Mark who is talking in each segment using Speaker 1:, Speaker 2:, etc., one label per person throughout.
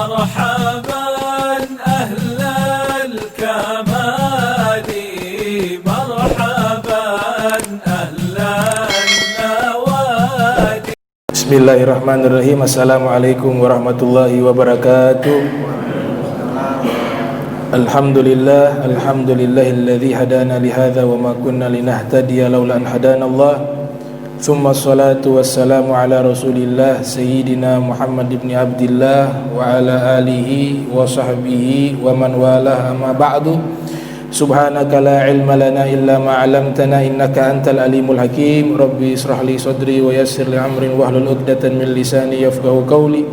Speaker 1: مرحبا أهل الكمال مرحبا أهل النوادي.
Speaker 2: Bismillahirrahmanirrahim. Assalamualaikum warahmatullahi wabarakatuh. Alhamdulillahilladzi hadana lihadza wa ma kunna linahtadiya laula an hadanallah. Tsumma ssalatu wassalamu ala Rasulillah Sayyidina Muhammad ibn Abdillah wa ala alihi wa sahbihi wa man walah, amma ba'du. Subhanaka la ilma lana illa ma 'allamtana innaka antal alimul hakim. Rabbi israh li sadri wa yassir li amri wahlul 'uqdatam min lisani yafqahu qawli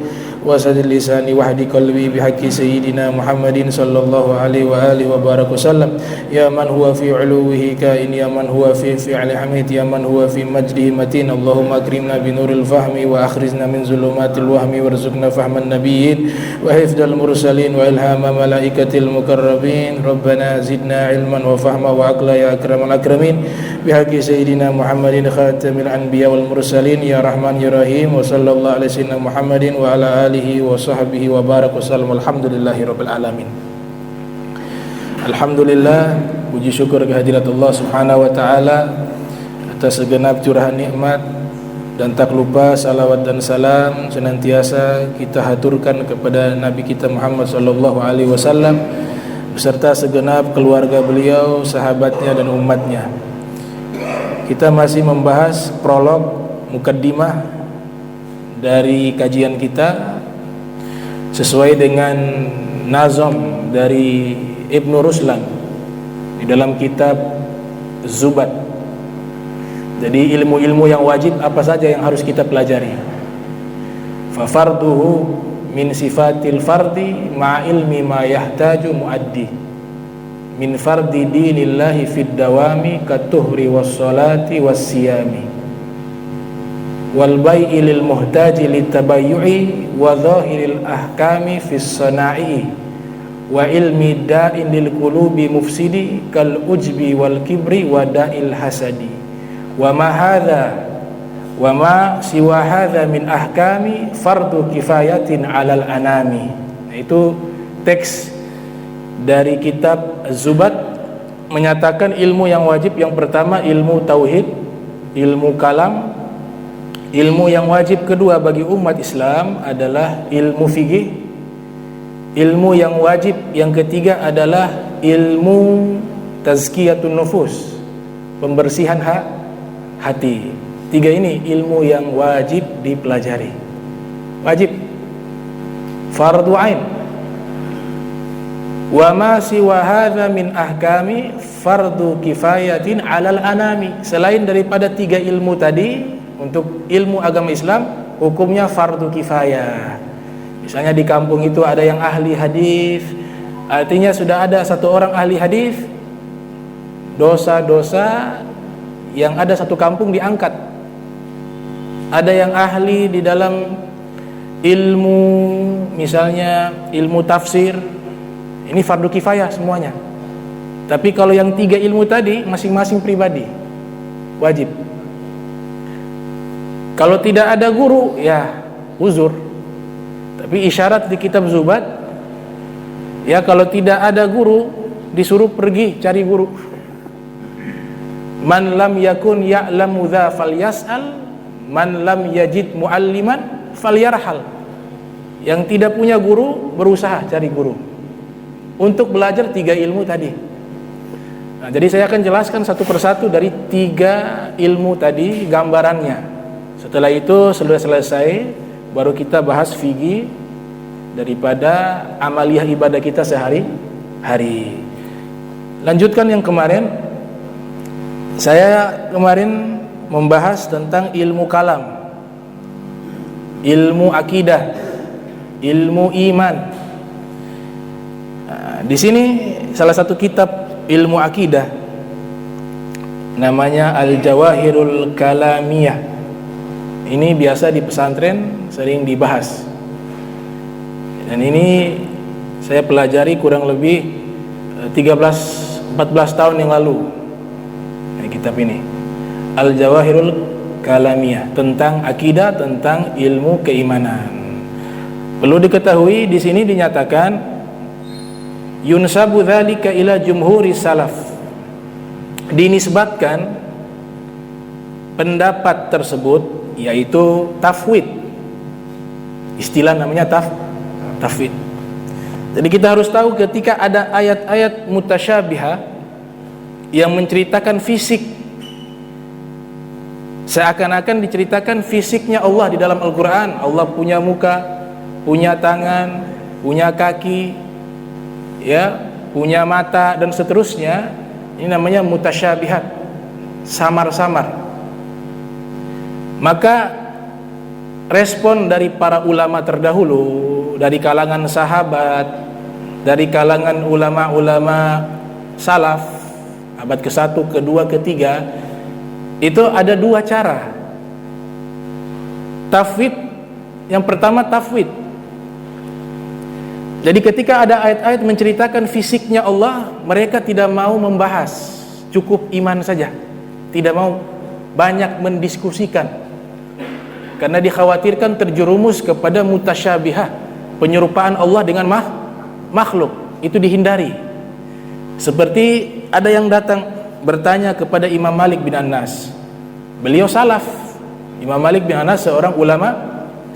Speaker 2: wa saddid lisani wahdi qalbi bihaqqi sayyidina Muhammadin sallallahu alaihi wa alihi wa baraka wasallam. Ya man huwa fi 'uluwihi kain, ya man huwa fi fi'li hamid, ya man huwa fi majdihi matin. Allahumma akrimna bi nuril fahmi wa akhrijna min zulumatil wahmi warzuqna fahman nabiyyin wa hifdzal mursalin wa ilhama malaikatil mukarrabin. Rabbana zidna ilman wa fahma wa aqla ya akramal akramin bihaqqi sayyidina Muhammadin khatamil anbiya wal mursalin ya rahman ya rahim. Wa sallallahu alaihi sayyidina Muhammadin wa ala alihi wa sahbihi wa barak wasallam. Alhamdulillahi rabbil alamin. Alhamdulillah, puji syukur kehadirat Allah subhanahu wa ta'ala atas segenap curahan nikmat, dan tak lupa salawat dan salam senantiasa kita haturkan kepada Nabi kita Muhammad sallallahu alaihi wasallam beserta segenap keluarga beliau, sahabatnya dan umatnya. Kita masih membahas prolog mukaddimah dari kajian kita sesuai dengan nazam dari Ibnu Ruslan di dalam kitab Zubat. Jadi ilmu-ilmu yang wajib apa saja yang harus kita pelajari. Fa farduhu min sifatil fardi ma ilmi ma yahtaju muaddi min fardi dinillahi fid dawami katuhri was salati was siyami wal bai'i lil muhtaji litabayyu'i wa dhahiril ahkami fis sana'i wa ilmi da'in lil qulubi mufsidi kal ujbi wal kibri wa da'il hasadi wa ma hadha wa ma siwa hadha min ahkami fardu kifayatin 'alal anami. Nah, itu teks dari kitab Zubat menyatakan ilmu yang wajib. Yang pertama ilmu tauhid, ilmu kalam. Ilmu yang wajib kedua bagi umat Islam adalah ilmu fikih. Ilmu yang wajib yang ketiga adalah ilmu tazkiyatun nufus, pembersihan hati. Tiga ini ilmu yang wajib dipelajari. Wajib, fardu ain. Wa ma siwa hadza min ahkami fardu kifayatin 'alal anami. Selain daripada tiga ilmu tadi, untuk ilmu agama Islam hukumnya fardu kifayah. Misalnya di kampung itu ada yang ahli hadis, artinya sudah ada satu orang ahli hadis, dosa-dosa yang ada satu kampung diangkat. Ada yang ahli di dalam ilmu, misalnya ilmu tafsir, ini fardu kifayah semuanya. Tapi kalau yang tiga ilmu tadi masing-masing pribadi wajib. Kalau tidak ada guru, ya uzur. Tapi isyarat di kitab Zubat, ya kalau tidak ada guru disuruh pergi cari guru. Man lam yakun ya'lamu dza falyas'al, man lam yajid mualliman falyarhal. Yang tidak punya guru berusaha cari guru untuk belajar tiga ilmu tadi. Nah, jadi saya akan jelaskan satu persatu dari tiga ilmu tadi gambarannya. Setelah itu sudah selesai, baru kita bahas fikih daripada amaliyah ibadah kita sehari-hari. Lanjutkan yang kemarin. Saya kemarin membahas tentang ilmu kalam, ilmu akidah, ilmu iman. Nah, di sini salah satu kitab ilmu akidah namanya Al-Jawahirul Kalamiyah. Ini biasa di pesantren sering dibahas. Dan ini saya pelajari kurang lebih 13-14 tahun yang lalu. Kitab ini Al-Jawahirul Kalamiyah, tentang akidah, tentang ilmu keimanan. Perlu diketahui di sini dinyatakan yunsabu dzalika ila jumhuri salaf, dinisbatkan pendapat tersebut yaitu tafwid. Istilah namanya tafwid. Jadi kita harus tahu ketika ada ayat-ayat mutasyabihah yang menceritakan fisik, seakan-akan diceritakan fisiknya Allah di dalam Al-Quran. Allah punya muka, punya tangan, punya kaki, ya, punya mata dan seterusnya. Ini namanya mutasyabihat, samar-samar. Maka respon dari para ulama terdahulu, dari kalangan sahabat, dari kalangan ulama-ulama salaf abad ke-1, ke-2, ke-3, itu ada dua cara. Tafwid, yang pertama tafwid. Jadi ketika ada ayat-ayat menceritakan fisiknya Allah, mereka tidak mau membahas, cukup iman saja, tidak mau banyak mendiskusikan, karena dikhawatirkan terjerumus kepada mutasyabihah, penyerupaan Allah dengan makhluk. Itu dihindari. Seperti ada yang datang bertanya kepada Imam Malik bin Anas. Beliau salaf. Imam Malik bin Anas seorang ulama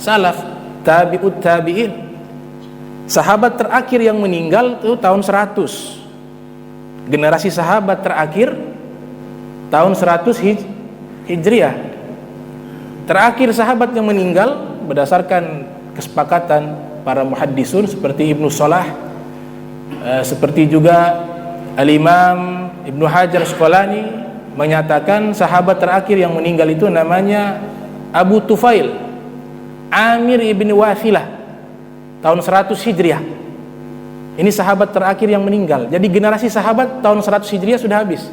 Speaker 2: salaf, tabi'ut tabi'in. Sahabat terakhir yang meninggal itu tahun 100. Generasi sahabat terakhir tahun 100 Hijriah. Terakhir sahabat yang meninggal berdasarkan kesepakatan para muhaddisun seperti Ibnu Salah, seperti juga Al-Imam Ibnu Hajar Asqalani menyatakan sahabat terakhir yang meninggal itu namanya Abu Tufail Amir ibn Wathilah, tahun 100 Hijriah. Ini sahabat terakhir yang meninggal. Jadi generasi sahabat tahun 100 Hijriah sudah habis.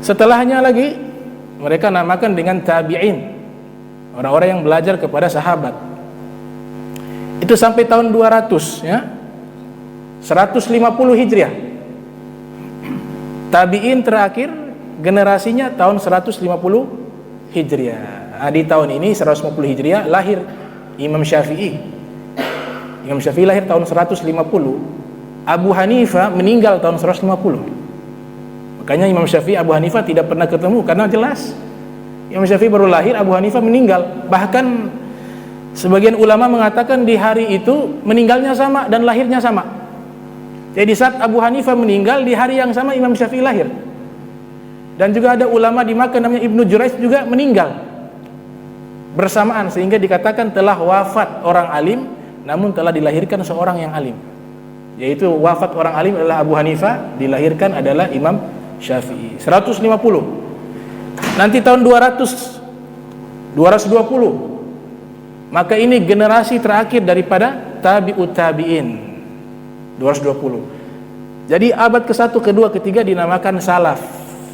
Speaker 2: Setelahnya lagi mereka namakan dengan tabi'in, orang-orang yang belajar kepada sahabat. Itu sampai tahun 200, ya, 150 Hijriah. Tabi'in terakhir generasinya tahun 150 Hijriah. Nah, di tahun ini 150 Hijriah lahir Imam Syafi'i. Imam Syafi'i lahir tahun 150. Abu Hanifah meninggal tahun 150. Makanya Imam Syafi'i Abu Hanifah tidak pernah ketemu, karena jelas Imam Syafi'i baru lahir, Abu Hanifah meninggal. Bahkan sebagian ulama mengatakan di hari itu meninggalnya sama dan lahirnya sama. Jadi saat Abu Hanifah meninggal, di hari yang sama Imam Syafi'i lahir. Dan juga ada ulama di Makkah namanya Ibnu Jurayj juga meninggal bersamaan, sehingga dikatakan telah wafat orang alim namun telah dilahirkan seorang yang alim. Yaitu wafat orang alim adalah Abu Hanifah, dilahirkan adalah Imam Syafi'i. 150. Nanti tahun 220, maka ini generasi terakhir daripada tabi'ut tabi'in. 220. Jadi abad ke-1, ke-2, ke-3 dinamakan salaf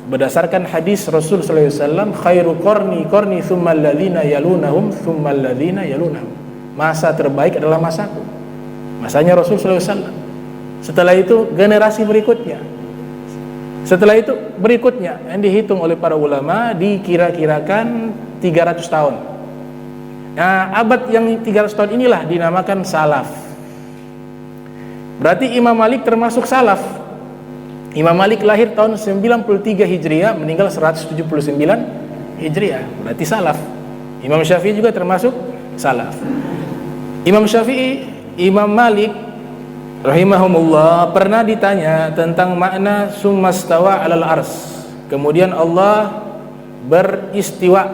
Speaker 2: berdasarkan hadis Rasul sallallahu alaihi wasallam, khairu qarni tsumma alladzina yalunahum tsumma alladzina yalunahum. Masa terbaik adalah masaku. Masanya Rasul sallallahu alaihi wasallam. Setelah itu generasi berikutnya. Setelah itu berikutnya yang dihitung oleh para ulama dikira-kirakan 300 tahun. Nah, abad yang 300 tahun inilah dinamakan salaf. Berarti Imam Malik termasuk salaf. Imam Malik lahir tahun 93 Hijriah, meninggal 179 Hijriah. Berarti salaf. Imam Syafi'i juga termasuk salaf. Imam Syafi'i, Imam Malik rahimahumullah pernah ditanya tentang makna summastawa 'alal ars. Kemudian Allah beristiwa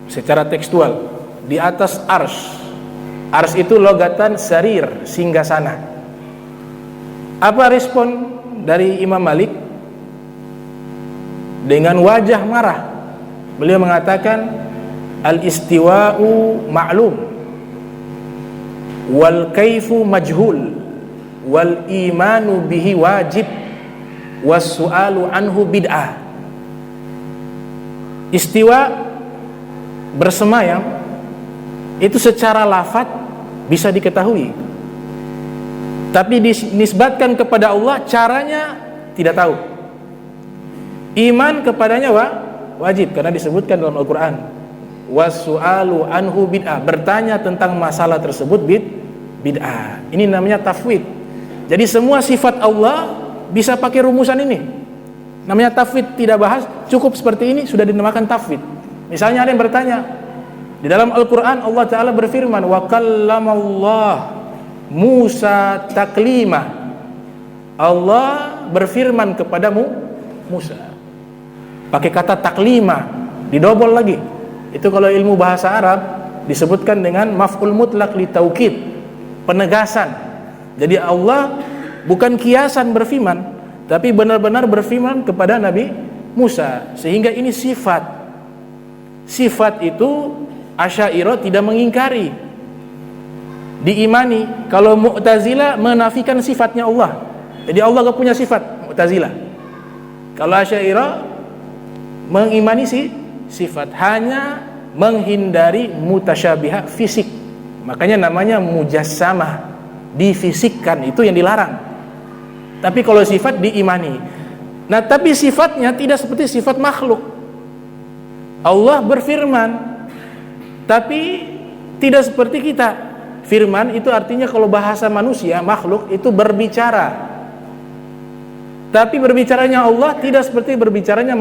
Speaker 2: secara tekstual di atas ars. Ars itu logatan sarir, singgasana. Apa respon dari Imam Malik? Dengan wajah marah beliau mengatakan, al-istiwa'u ma'lum wal kaifu majhul wal imanu bihi wajib was su'alu anhu bid'ah. Istiwa, bersemayam, itu secara lafaz bisa diketahui, tapi dinisbatkan kepada Allah caranya tidak tahu. Iman kepadanya wajib, karena disebutkan dalam Al-Quran, wasu'alu anhu bid'ah, bertanya tentang masalah tersebut bid'ah. Ini namanya tafwid. Jadi semua sifat Allah bisa pakai rumusan ini. Namanya tafwid, tidak bahas, cukup seperti ini sudah dinamakan tafwid. Misalnya ada yang bertanya, di dalam Al-Quran Allah Ta'ala berfirman, wa kallamallah Musa taklima. Allah berfirman kepadamu Musa, pakai kata taklima, didobol lagi. Itu kalau ilmu bahasa Arab disebutkan dengan maf'ul mutlaq li taukid, penegasan. Jadi Allah bukan kiasan berfirman, tapi benar-benar berfirman kepada Nabi Musa, sehingga ini sifat. Sifat itu Asy'ariyah tidak mengingkari, diimani. Kalau Mu'tazilah menafikan sifatnya Allah. Jadi Allah gak punya sifat, Mu'tazilah. Kalau Asy'ariyah mengimani sifat, hanya menghindari mutasyabihat fisik. Makanya namanya mujassamah, difisikkan, itu yang dilarang. Tapi kalau sifat diimani. Nah, tapi sifatnya tidak seperti sifat makhluk. Allah berfirman, tapi tidak seperti kita. Firman itu artinya kalau bahasa manusia, makhluk itu berbicara. Tapi berbicaranya Allah tidak seperti berbicaranya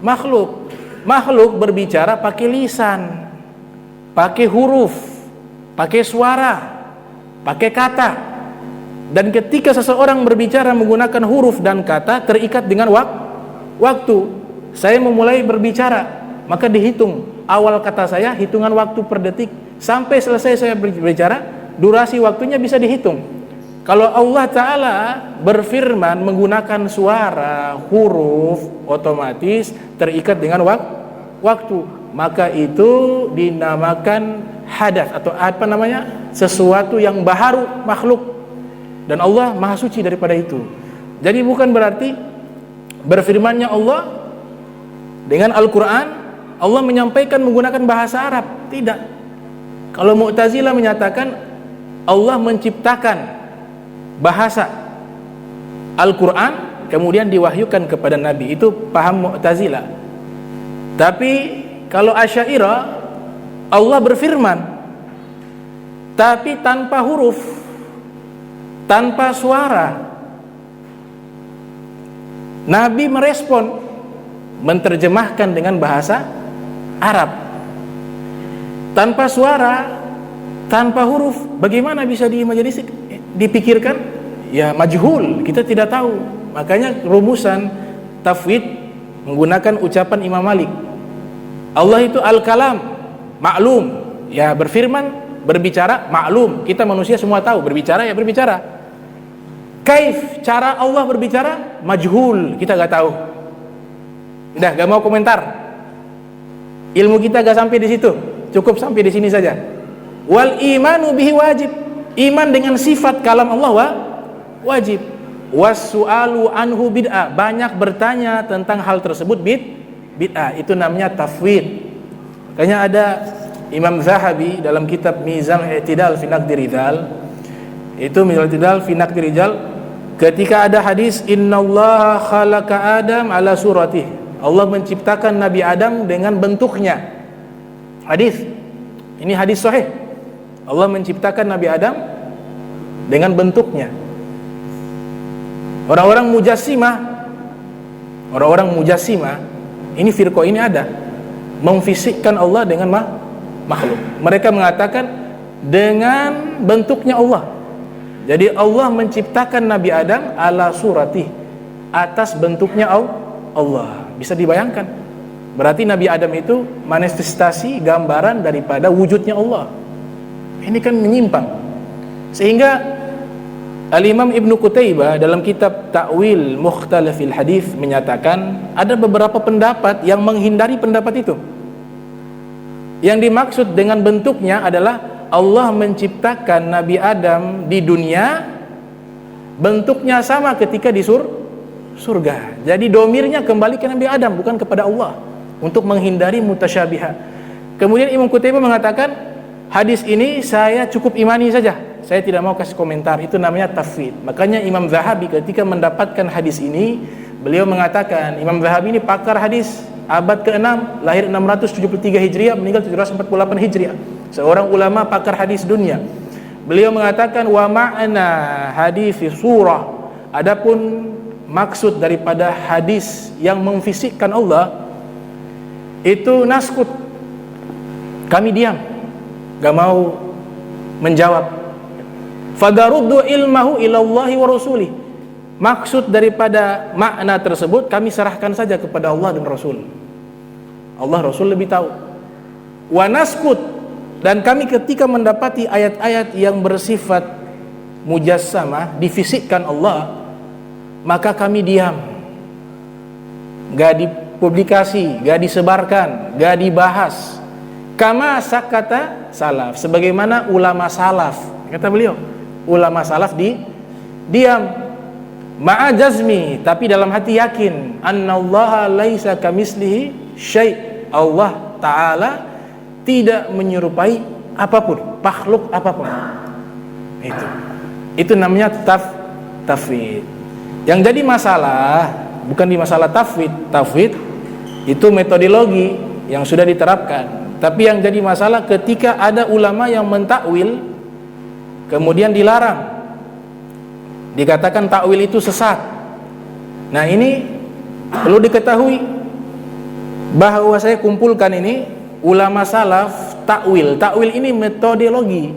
Speaker 2: makhluk. Makhluk berbicara pakai lisan, pakai huruf, pakai suara, pakai kata. Dan ketika seseorang berbicara menggunakan huruf dan kata, terikat dengan waktu. Saya memulai berbicara, maka dihitung awal kata saya, hitungan waktu per detik, sampai selesai saya berbicara, durasi waktunya bisa dihitung. Kalau Allah Ta'ala berfirman menggunakan suara, huruf, otomatis terikat dengan waktu, maka itu dinamakan hadas, atau apa namanya, sesuatu yang baharu, makhluk. Dan Allah maha suci daripada itu. Jadi bukan berarti berfirmannya Allah dengan Al-Quran, Allah menyampaikan menggunakan bahasa Arab. Tidak. Kalau Mu'tazilah menyatakan Allah menciptakan bahasa Al-Quran kemudian diwahyukan kepada Nabi, itu paham Mu'tazilah. Tapi kalau Asy'ariyah, Allah berfirman tapi tanpa huruf, tanpa suara. Nabi merespon, menerjemahkan dengan bahasa Arab, tanpa suara, tanpa huruf. Bagaimana bisa dipikirkan? Ya majhul, kita tidak tahu. Makanya rumusan tafwid menggunakan ucapan Imam Malik. Allah itu al-kalam, maklum. Ya berfirman, berbicara, maklum. Kita manusia semua tahu, berbicara ya berbicara. Kaif, cara Allah berbicara, majhul, kita gak tahu. Udah, gak mau komentar. Ilmu kita gak sampai di situ, cukup sampai di sini saja. Wal imanu bihi wajib. Iman dengan sifat kalam Allah wajib. Wasu'alu anhu bid'ah. Banyak bertanya tentang hal tersebut bid'ah. Itu namanya tafwid. Makanya ada Imam Zahabi dalam kitab Mizan I'tidal fi Naqdi Rijal. Itu Mizan I'tidal fi Naqdi Rijal, ketika ada hadis innallaha khalaqa Adam ala suratih. Allah menciptakan Nabi Adam dengan bentuknya. Hadis. Ini hadis sahih. Allah menciptakan Nabi Adam dengan bentuknya. Orang-orang mujassimah, ini firqah ini ada, memfisikkan Allah dengan makhluk. Mereka mengatakan dengan bentuknya Allah. Jadi Allah menciptakan Nabi Adam ala suratih, atas bentuknya Allah. Bisa dibayangkan, berarti Nabi Adam itu manifestasi gambaran daripada wujudnya Allah. Ini kan menyimpang. Sehingga Al-Imam Ibnu Qutaibah dalam kitab Ta'wil Mukhtalafil Hadis menyatakan ada beberapa pendapat yang menghindari pendapat itu. Yang dimaksud dengan bentuknya adalah Allah menciptakan Nabi Adam di dunia, bentuknya sama ketika di surga. Jadi domirnya kembali ke Nabi Adam, bukan kepada Allah, untuk menghindari mutasyabihat. Kemudian Imam Qutaibah mengatakan hadis ini saya cukup imani saja, saya tidak mau kasih komentar. Itu namanya tafwid. Makanya Imam Zahabi ketika mendapatkan hadis ini, beliau mengatakan, Imam Zahabi ini pakar hadis, abad ke-6, lahir 673 Hijriah, meninggal 748 Hijriah. Seorang ulama pakar hadis dunia. Beliau mengatakan wa ma'na hadis surah. Adapun maksud daripada hadis yang memfisikkan Allah itu naskut. Kami diam, gak mau menjawab. Fadaruddu ilmahu ilallahi wa rasulih. Maksud daripada makna tersebut kami serahkan saja kepada Allah dan Rasul. Allah Rasul lebih tahu. Wa naskut, dan kami ketika mendapati ayat-ayat yang bersifat mujassamah, difisikkan Allah, maka kami diam. Gak dipublikasi, gak disebarkan, gak dibahas. Kama sakata salaf, sebagaimana ulama salaf. Kata beliau, ulama salaf diam. Ma'a jazmi, tapi dalam hati yakin, annallaha laisa kamislihi syai'. Allah Ta'ala tidak menyerupai apapun, makhluk apapun. Itu namanya tafwid. Yang jadi masalah bukan di masalah tafwid. Tafwid itu metodologi yang sudah diterapkan. Tapi yang jadi masalah ketika ada ulama yang mentakwil kemudian dilarang. Dikatakan takwil itu sesat. Nah, ini perlu diketahui bahwa saya kumpulkan ini ulama salaf takwil. Takwil ini metodologi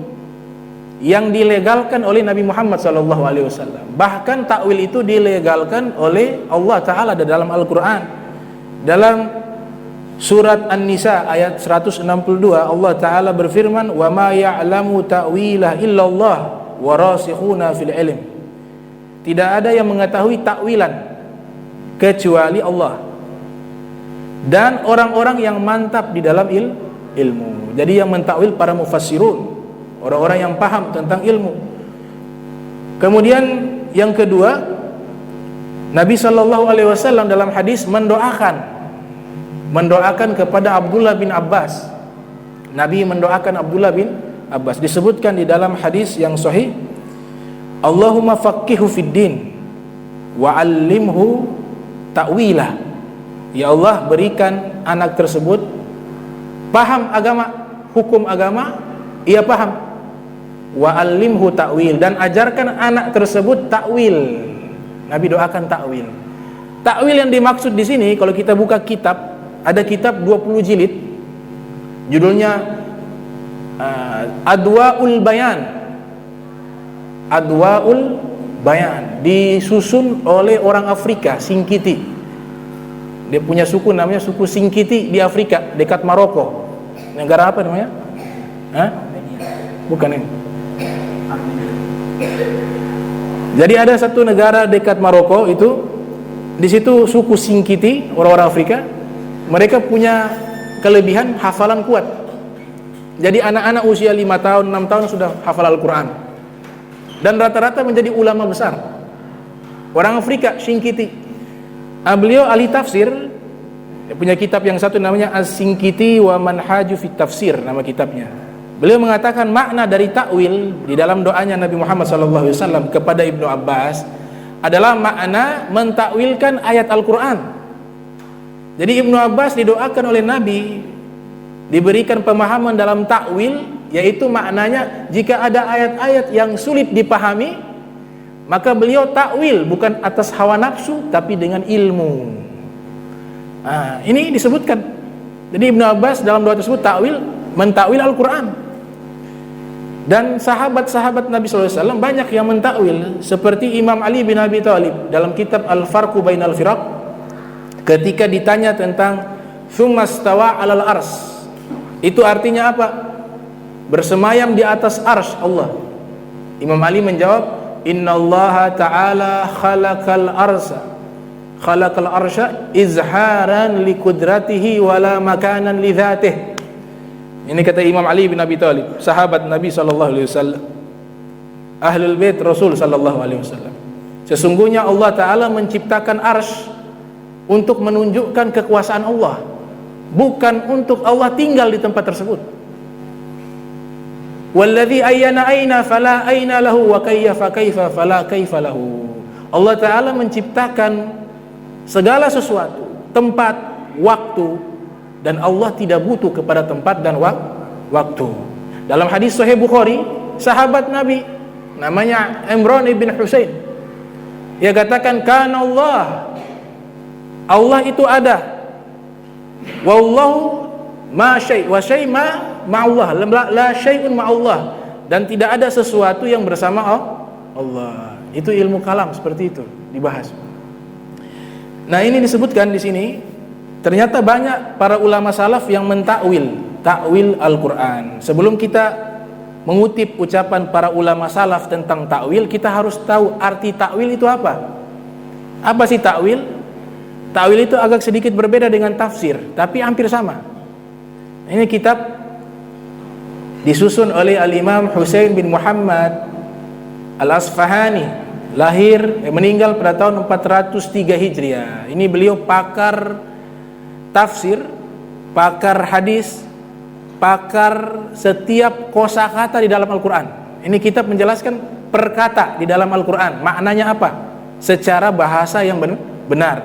Speaker 2: yang dilegalkan oleh Nabi Muhammad SAW. Bahkan takwil itu dilegalkan oleh Allah Ta'ala dalam Al-Quran. Dalam surat An-Nisa ayat 162, Allah Ta'ala berfirman, wa ma ya'lamu ta'wilah illallah wa rasikhuna fil ilm. Tidak ada yang mengetahui takwilan kecuali Allah dan orang-orang yang mantap di dalam ilmu. Jadi yang mentakwil para mufassirun, orang-orang yang paham tentang ilmu. Kemudian yang kedua, Nabi SAW dalam hadis mendoakan kepada Abdullah bin Abbas. Nabi mendoakan Abdullah bin Abbas. Disebutkan di dalam hadis yang sahih, Allahumma faqihhu fid din wa 'allimhu ta'wilah. Ya Allah, berikan anak tersebut paham agama, hukum agama, ia paham. Wa 'allimhu ta'wil, dan ajarkan anak tersebut ta'wil. Nabi doakan ta'wil. Ta'wil yang dimaksud di sini, kalau kita buka kitab, ada kitab 20 jilid, judulnya Adwaul Bayan. Adwaul Bayan, disusun oleh orang Afrika, Singkiti. Dia punya suku namanya suku Singkiti di Afrika, dekat Maroko. Negara apa namanya? Bukan ini. Jadi ada satu negara dekat Maroko itu, di situ suku Singkiti, orang-orang Afrika. Mereka punya kelebihan hafalan kuat. Jadi anak-anak usia 5 tahun, 6 tahun sudah hafal Al-Quran. Dan rata-rata menjadi ulama besar. Orang Afrika, Singkiti. Beliau ahli tafsir. Dia punya kitab yang satu namanya As-Singkiti wa Manhaju fit Tafsir, nama kitabnya. Beliau mengatakan makna dari takwil di dalam doanya Nabi Muhammad SAW kepada Ibnu Abbas adalah makna mentakwilkan ayat Al-Quran. Jadi Ibnu Abbas didoakan oleh Nabi diberikan pemahaman dalam takwil, yaitu maknanya jika ada ayat-ayat yang sulit dipahami, maka beliau takwil bukan atas hawa nafsu tapi dengan ilmu. Ini disebutkan. Jadi Ibnu Abbas dalam doa tersebut mentakwil Al-Quran. Dan sahabat-sahabat Nabi SAW banyak yang mentakwil, seperti Imam Ali bin Abi Thalib dalam kitab Al-Farqu Bainal Firaq, ketika ditanya tentang Tsummastawa 'alal ars, itu artinya apa? Bersemayam di atas arsy Allah. Imam Ali menjawab, Innallaha ta'ala khalaqal arsya izharan liqudratihi wala makanan li dzatihi. Ini kata Imam Ali bin Abi Thalib, sahabat Nabi SAW, Ahlul Bait Rasul SAW. Sesungguhnya Allah Ta'ala menciptakan arsy untuk menunjukkan kekuasaan Allah, bukan untuk Allah tinggal di tempat tersebut. Walladzi ayyana aina fala aina lahu wa kayfa kaifa fala kaifa lahu. Allah Ta'ala menciptakan segala sesuatu, tempat waktu, dan Allah tidak butuh kepada tempat dan waktu. Dalam hadis Sahih Bukhari, sahabat Nabi namanya Imran ibn Husain, ia katakan, kana Allah itu ada, wallahu ma syai' wa syai' ma ma'allah, la syai'un ma'allah, dan tidak ada sesuatu yang bersama Allah. Itu ilmu kalam, seperti itu dibahas. Nah, ini disebutkan di sini. Ternyata banyak para ulama salaf yang takwil Al-Quran. Sebelum kita mengutip ucapan para ulama salaf tentang takwil, kita harus tahu arti takwil itu apa. Apa sih takwil? Takwil itu agak sedikit berbeda dengan tafsir, tapi hampir sama. Ini kitab disusun oleh Al-Imam Husain bin Muhammad Al-Asfahani, meninggal pada tahun 403 Hijriah. Ini beliau pakar tafsir, pakar hadis, pakar setiap kosakata di dalam Al-Quran. Ini kitab menjelaskan per kata di dalam Al-Quran, maknanya apa secara bahasa yang benar.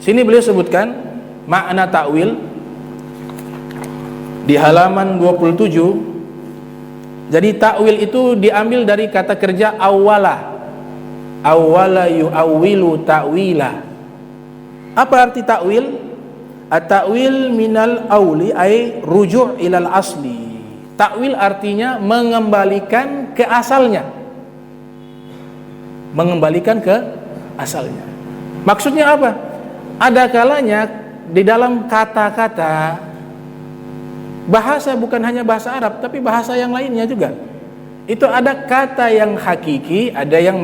Speaker 2: Sini beliau sebutkan makna takwil di halaman 27. Jadi takwil itu diambil dari kata kerja awwala yu'awwilu ta'wila. Apa arti takwil? At-ta'wil minal awli ay ruju' ilal asli. Takwil artinya mengembalikan ke asalnya. Mengembalikan ke asalnya. Maksudnya apa? Ada kalanya di dalam kata-kata bahasa, bukan hanya bahasa Arab tapi bahasa yang lainnya juga, itu ada kata yang hakiki, ada yang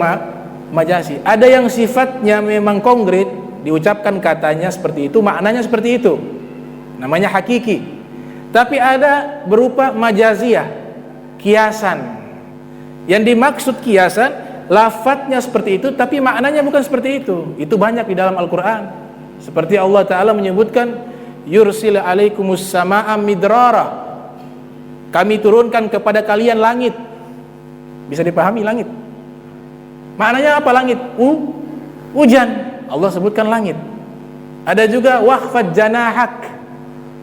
Speaker 2: majazi, ada yang sifatnya memang konkret, diucapkan katanya seperti itu, maknanya seperti itu, namanya hakiki. Tapi ada berupa majaziyah, kiasan. Yang dimaksud kiasan, lafadznya seperti itu tapi maknanya bukan seperti itu. Itu banyak di dalam Al-Quran. Seperti Allah Ta'ala menyebutkan, yursil alaikumus sama'a midrara, kami turunkan kepada kalian langit. Bisa dipahami langit, maknanya apa langit? Hujan. Allah sebutkan langit. Ada juga wahfad janahak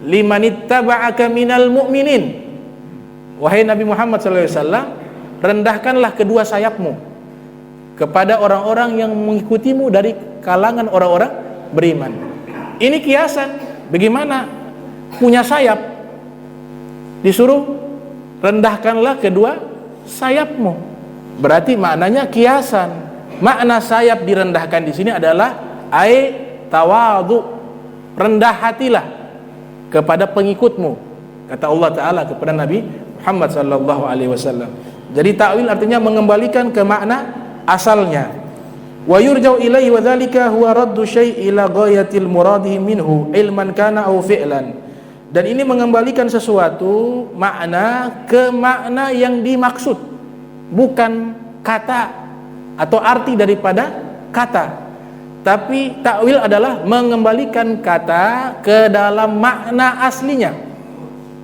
Speaker 2: limanittaba'aka minal mu'minin, wahai Nabi Muhammad SAW, rendahkanlah kedua sayapmu kepada orang-orang yang mengikutimu dari kalangan orang-orang beriman. Ini kiasan. Bagaimana punya sayap disuruh rendahkanlah kedua sayapmu, berarti maknanya kiasan. Makna sayap direndahkan di sini adalah tawadhu, rendah hatilah kepada pengikutmu, kata Allah Ta'ala kepada Nabi Muhammad sallallahu alaihi wasallam. Jadi takwil artinya mengembalikan ke makna asalnya. Wa yurja'u ilaihi wa dzalika huwa raddu syai' ila ghayatil muradihi minhu ilman kana aw fi'lan. Dan ini mengembalikan sesuatu makna ke makna yang dimaksud, bukan kata atau arti daripada kata. Tapi takwil adalah mengembalikan kata ke dalam makna aslinya,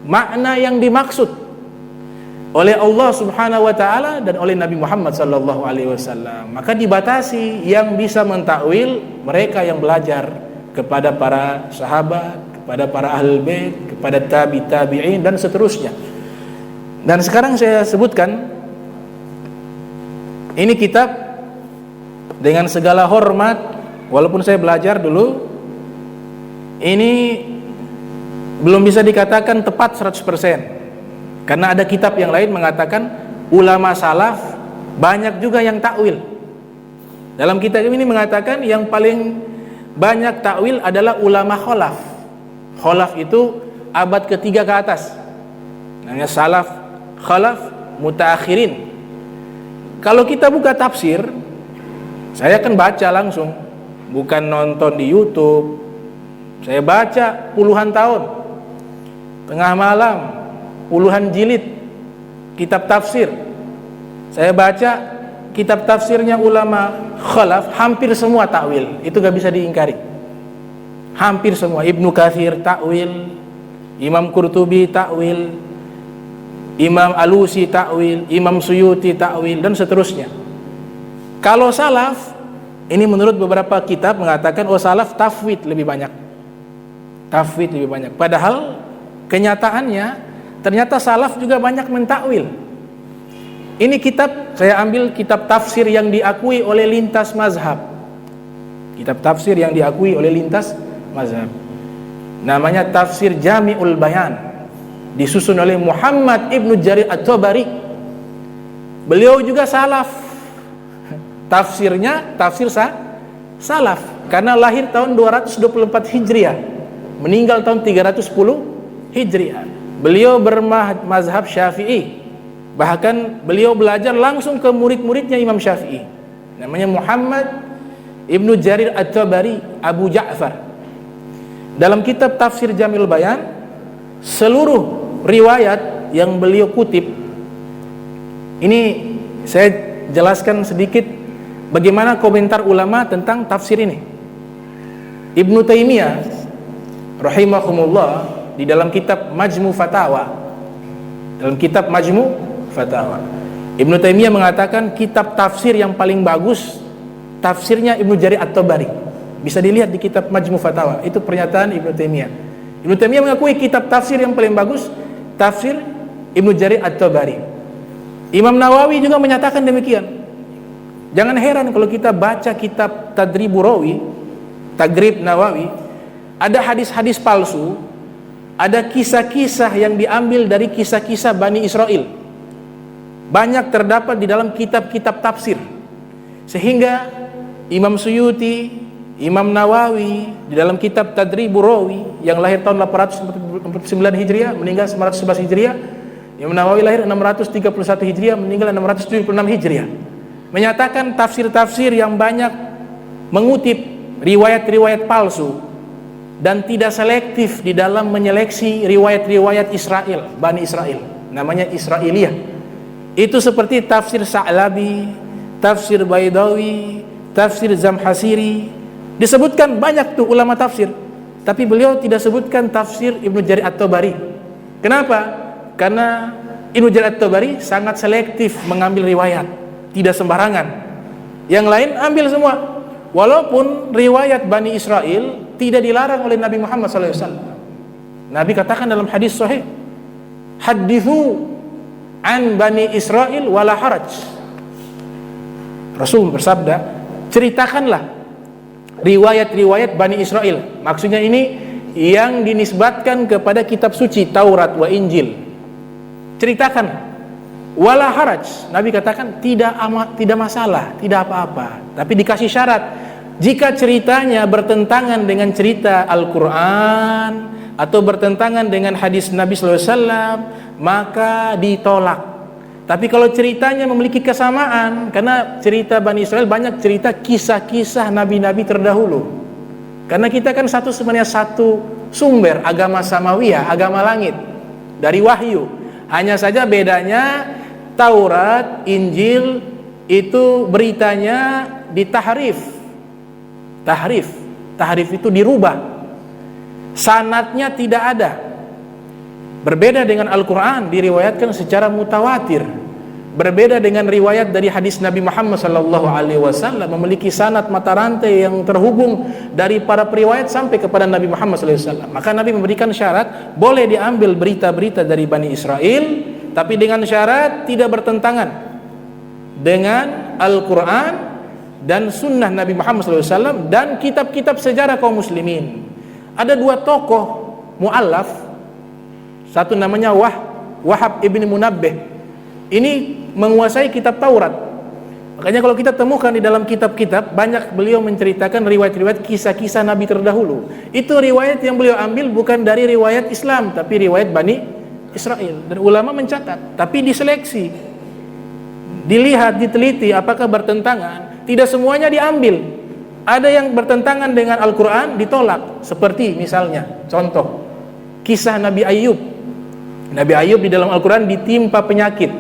Speaker 2: makna yang dimaksud oleh Allah Subhanahu wa Ta'ala dan oleh Nabi Muhammad sallallahu alaihi wasallam. Maka dibatasi, yang bisa mentakwil mereka yang belajar kepada para sahabat, kepada para ahlul bait, kepada tabi'in dan seterusnya. Dan sekarang saya sebutkan ini kitab dengan segala hormat, walaupun saya belajar dulu, ini belum bisa dikatakan tepat 100%. Karena ada kitab yang lain mengatakan ulama salaf banyak juga yang takwil. Dalam kitab ini mengatakan yang paling banyak takwil adalah ulama khalaf. Khalaf itu abad ketiga ke atas. Namanya salaf, khalaf, mutaakhirin. Kalau kita buka tafsir, saya kan baca langsung, bukan nonton di YouTube. Saya baca puluhan tahun, tengah malam, puluhan jilid kitab tafsir. Saya baca kitab tafsirnya ulama khalaf, hampir semua takwil, itu gak bisa diingkari. Hampir semua. Ibnu Katsir takwil, Imam Qurtubi takwil, Imam Alusi takwil, Imam Suyuti takwil, dan seterusnya. Kalau salaf, ini menurut beberapa kitab mengatakan salaf tafwid lebih banyak. Tafwid lebih banyak. Padahal kenyataannya ternyata salaf juga banyak mentakwil. Ini kitab, saya ambil kitab tafsir yang diakui oleh lintas mazhab. Kitab tafsir yang diakui oleh lintas mazhab. Namanya Tafsir Jami'ul Bayan. Disusun oleh Muhammad Ibnu Jarir At-Tabari. Beliau juga salaf. Tafsirnya tafsir salaf karena lahir tahun 224 Hijriah, meninggal tahun 310 Hijriah. Beliau bermazhab Syafi'i. Bahkan beliau belajar langsung ke murid-muridnya Imam Syafi'i. Namanya Muhammad Ibnu Jarir At-Tabari, Abu Ja'far. Dalam kitab Tafsir Jamil Bayan, seluruh riwayat yang beliau kutip, ini saya jelaskan sedikit bagaimana komentar ulama tentang tafsir ini. Ibnu Taimiyah rahimahumullah di dalam kitab Majmu Fatawa, Ibnu Taimiyah mengatakan kitab tafsir yang paling bagus tafsirnya Ibnu Jarir At-Tabari. Bisa dilihat di kitab Majmu Fatawa. Itu pernyataan Ibnu Taimiyah. Ibnu Taimiyah mengakui kitab tafsir yang paling bagus tafsir Ibnu Jarir At-Tabari. Imam Nawawi juga menyatakan demikian. Jangan heran kalau kita baca kitab Tadribu Rawi, Tagrib Nawawi, ada hadis-hadis palsu, ada kisah-kisah yang diambil dari kisah-kisah Bani Israel. Banyak terdapat di dalam kitab-kitab tafsir. Sehingga Imam Suyuti, Imam Nawawi di dalam kitab Tadribu Rawi yang lahir tahun 849 Hijriah, meninggal 911 Hijriah. Imam Nawawi lahir 631 Hijriah, meninggal 676 Hijriah. Menyatakan tafsir-tafsir yang banyak mengutip riwayat-riwayat palsu dan tidak selektif di dalam menyeleksi riwayat-riwayat Israel, Bani Israel. Namanya Israiliyah. Itu seperti tafsir Sa'labi, tafsir Baidawi, tafsir Zamhasiri. Disebutkan banyak tuh ulama tafsir, tapi beliau tidak sebutkan tafsir Ibnu Jarir At-Tabari. Kenapa? Karena Ibnu Jarir At-Tabari sangat selektif mengambil riwayat, tidak sembarangan. Yang lain ambil semua. Walaupun riwayat Bani Israel tidak dilarang oleh Nabi Muhammad SAW. Nabi katakan dalam hadis sahih, hadithu an Bani Israel wala haraj. Rasul bersabda, ceritakanlah riwayat-riwayat Bani Israel. Maksudnya ini yang dinisbatkan kepada kitab suci Taurat wa Injil. Ceritakan wala haraj. Nabi katakan tidak masalah, tidak apa-apa. Tapi dikasih syarat, jika ceritanya bertentangan dengan cerita Al-Quran atau bertentangan dengan hadis Nabi SAW, maka ditolak. Tapi kalau ceritanya memiliki kesamaan, karena cerita Bani Israel banyak cerita kisah-kisah nabi-nabi terdahulu. Karena kita kan sebenarnya satu sumber agama samawiyah, agama langit dari wahyu. Hanya saja bedanya Taurat, Injil itu beritanya ditahrif. Tahrif itu dirubah. Sanadnya tidak ada. Berbeda dengan Al-Quran, diriwayatkan secara mutawatir. Berbeda dengan riwayat dari hadis Nabi Muhammad SAW, memiliki sanad mata rantai yang terhubung dari para periwayat sampai kepada Nabi Muhammad SAW. Maka Nabi memberikan syarat, boleh diambil berita-berita dari Bani Israel, tapi dengan syarat tidak bertentangan dengan Al-Quran dan sunnah Nabi Muhammad SAW dan kitab-kitab sejarah kaum muslimin. Ada dua tokoh mu'allaf, satu namanya Wahab ibn Munabbih. Ini menguasai kitab Taurat. Makanya kalau kita temukan di dalam kitab-kitab, banyak beliau menceritakan riwayat-riwayat kisah-kisah Nabi terdahulu. Itu riwayat yang beliau ambil bukan dari riwayat Islam, tapi riwayat Bani Israel. Dan ulama mencatat, tapi diseleksi, dilihat, diteliti apakah bertentangan. Tidak semuanya diambil. Ada yang bertentangan dengan Al-Quran, ditolak. Seperti misalnya, contoh kisah Nabi Ayub. Nabi Ayub di dalam Al-Quran ditimpa penyakit,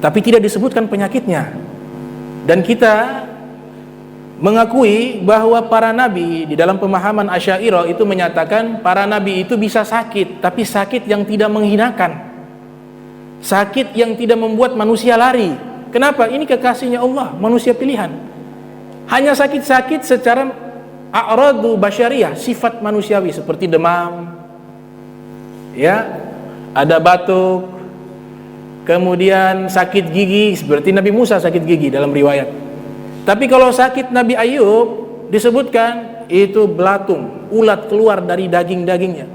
Speaker 2: tapi tidak disebutkan penyakitnya. Dan kita mengakui bahwa para nabi di dalam pemahaman Asy'ariyah itu menyatakan para nabi itu bisa sakit, tapi sakit yang tidak menghinakan, sakit yang tidak membuat manusia lari. Kenapa? Ini kekasihnya Allah, manusia pilihan. Hanya sakit-sakit secara a'radu basyariyah, sifat manusiawi seperti demam, ya, ada batuk, kemudian sakit gigi seperti Nabi Musa sakit gigi dalam riwayat. Tapi kalau sakit Nabi Ayub disebutkan itu belatung, ulat keluar dari daging-dagingnya.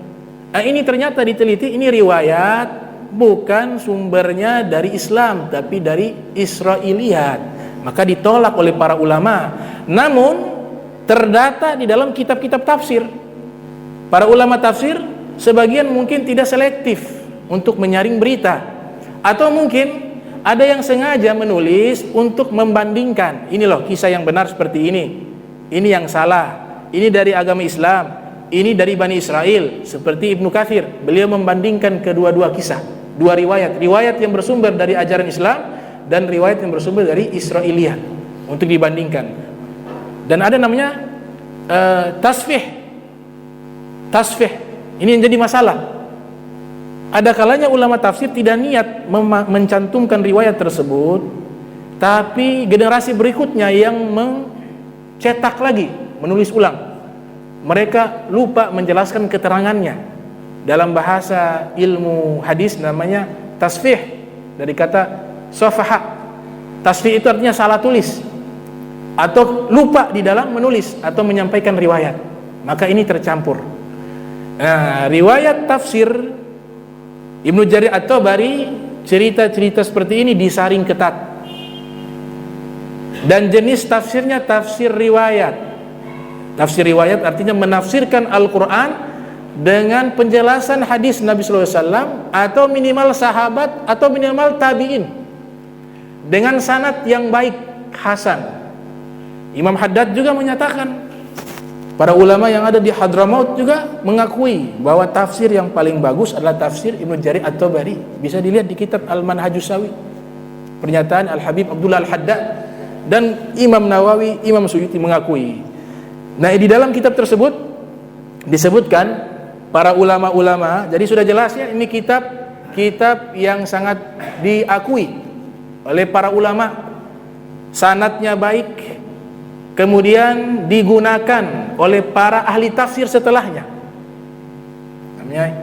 Speaker 2: Nah, ini ternyata diteliti, ini riwayat bukan sumbernya dari Islam tapi dari Israiliyat. Maka ditolak oleh para ulama. Namun terdata di dalam kitab-kitab tafsir. Para ulama tafsir sebagian mungkin tidak selektif untuk menyaring berita, atau mungkin ada yang sengaja menulis untuk membandingkan. Ini loh kisah yang benar seperti ini yang salah, ini dari agama Islam, ini dari Bani Israel. Seperti Ibnu Katsir, beliau membandingkan kedua-dua kisah, dua riwayat yang bersumber dari ajaran Islam dan riwayat yang bersumber dari Israiliyah untuk dibandingkan. Dan ada namanya tasfih. Ini yang jadi masalah. Ada kalanya ulama tafsir tidak niat mencantumkan riwayat tersebut, tapi generasi berikutnya yang mencetak lagi, menulis ulang. Mereka lupa menjelaskan keterangannya. Dalam bahasa ilmu hadis namanya tasfih, dari kata safaha. Tasfih itu artinya salah tulis atau lupa di dalam menulis atau menyampaikan riwayat. Maka ini tercampur. Nah, riwayat tafsir Ibnu Jarir At-Tabari, cerita-cerita seperti ini disaring ketat. Dan jenis tafsirnya tafsir riwayat. Tafsir riwayat artinya menafsirkan Al-Quran dengan penjelasan hadis Nabi SAW atau minimal sahabat atau minimal tabi'in dengan sanad yang baik, hasan. Imam Haddad juga menyatakan, para ulama yang ada di Hadramaut juga mengakui bahwa tafsir yang paling bagus adalah tafsir Ibnu Jarir At-Tabari. Bisa dilihat di kitab Al-Manhajus Sawi, pernyataan Al-Habib Abdullah Al-Haddad, dan Imam Nawawi, Imam Suyuti mengakui. Nah, di dalam kitab tersebut disebutkan para ulama-ulama, jadi sudah jelas ya, ini kitab yang sangat diakui oleh para ulama, sanadnya baik, kemudian digunakan oleh para ahli tafsir setelahnya. Namanya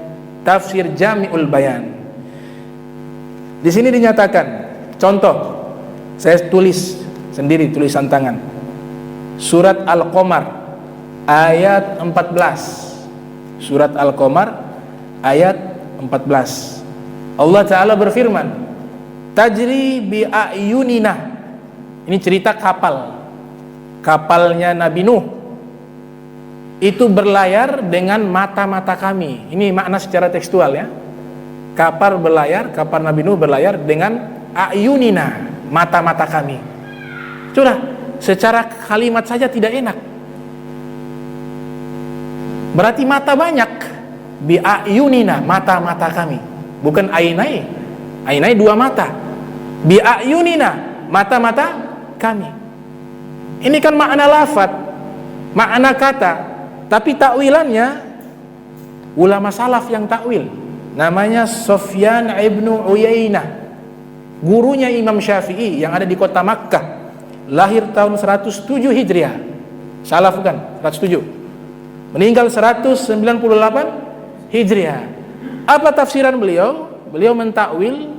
Speaker 2: Tafsir Jami'ul Bayan. Di sini dinyatakan, contoh, saya tulis sendiri tulisan tangan. Surat Al-Qamar ayat 14. Surat Al-Qamar ayat 14. Allah Ta'ala berfirman, tajri bi a'yunina. Ini cerita kapalnya Nabi Nuh itu berlayar dengan mata-mata kami. Ini makna secara tekstual ya. Kapal Nabi Nuh berlayar dengan a'yunina, mata-mata kami. Sudah, secara kalimat saja tidak enak. Berarti mata banyak. Bi a'yunina, mata-mata kami. Bukan ainai. Ainai dua mata. Bi a'yunina, mata-mata kami. Ini kan makna lafaz, makna kata, tapi takwilannya ulama salaf yang takwil. Namanya Sufyan ibnu Uyainah, gurunya Imam Syafi'i yang ada di kota Makkah, lahir tahun 107 Hijriah. Salaf kan, 107. Meninggal 198 Hijriah. Apa tafsiran beliau? Beliau mentakwil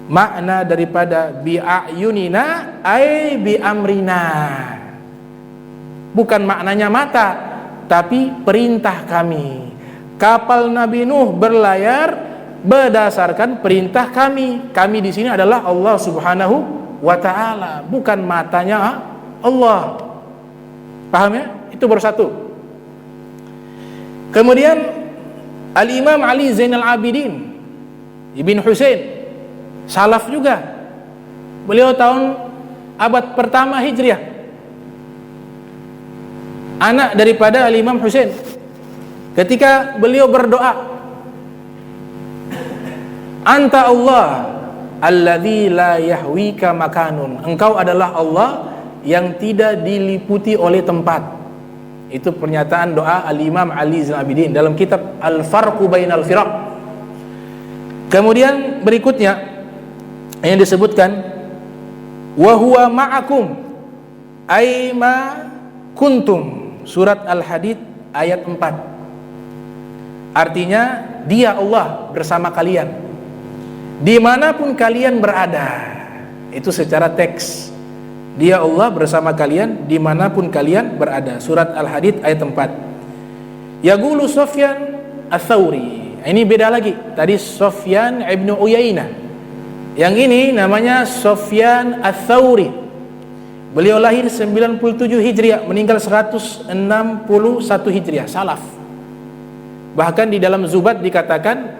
Speaker 2: makna daripada bi'ayunina ay bi'amrina. Bukan maknanya mata, tapi perintah kami. Kapal Nabi Nuh berlayar berdasarkan perintah kami. Kami di sini adalah Allah Subhanahu wa ta'ala, bukan matanya Allah. Paham ya? Itu baru satu. Kemudian Al-Imam Ali Zainal Abidin Ibn Husain, salaf juga. Beliau tahun abad pertama Hijriah, anak daripada Al-Imam Husain. Ketika beliau berdoa, Anta Allah alladzi la yahwika makanun. Engkau adalah Allah yang tidak diliputi oleh tempat. Itu pernyataan doa Al-Imam Ali Zainal Abidin dalam kitab Al-Farqu Bainal Firaq. Kemudian berikutnya yang disebutkan, wa huwa ma'akum aima kuntum. surat Al-Hadid ayat 4. Artinya Dia Allah bersama kalian dimanapun kalian berada. Itu secara teks. Dia Allah bersama kalian dimanapun kalian berada. Surat Al-Hadid ayat 4. Yaqulu Sufyan Ats-Tsauri. Ini beda lagi. Tadi Sufyan ibnu Uyainah. Yang ini namanya Sufyan Ats-Tsauri. Beliau lahir 97 Hijriah, meninggal 161 Hijriah, salaf. Bahkan di dalam Zubat dikatakan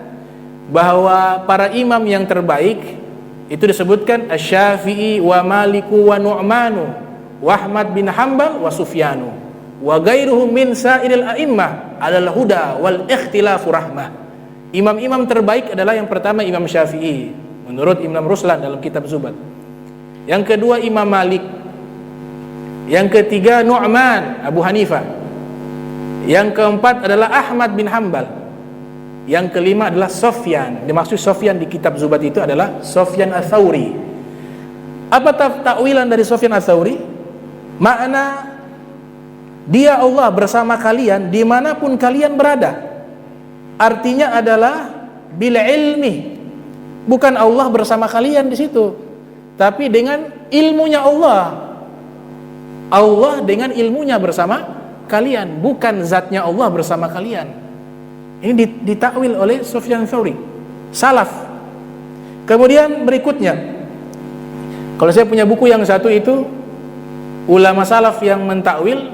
Speaker 2: bahwa para imam yang terbaik itu disebutkan Asy-Syafi'i wa Maliku wa Nu'manu wa Ahmad bin Hanbal wa Sufyanu wa ghairuhum min sa'iril a'immah 'alal huda wal ikhtilafu rahmah. Imam-imam terbaik adalah yang pertama Imam Syafi'i menurut Imam Ruslan dalam kitab Zubat. Yang kedua Imam Malik. Yang ketiga Nu'man Abu Hanifah. Yang keempat adalah Ahmad bin Hanbal. Yang kelima adalah Sufyan. Dimaksud Sufyan di kitab Zubat itu adalah Sufyan Ats-Tsauri. Apa takwilan dari Sufyan Ats-Tsauri? Makna Dia Allah bersama kalian dimanapun kalian berada. Artinya adalah bil ilmi. Bukan Allah bersama kalian di situ, tapi dengan ilmunya Allah. Allah dengan ilmunya bersama kalian, bukan zatnya Allah bersama kalian. Ini ditakwil oleh Sufyan Ats-Tsauri, salaf. Kemudian berikutnya, kalau saya punya buku yang satu itu ulama salaf yang mentakwil,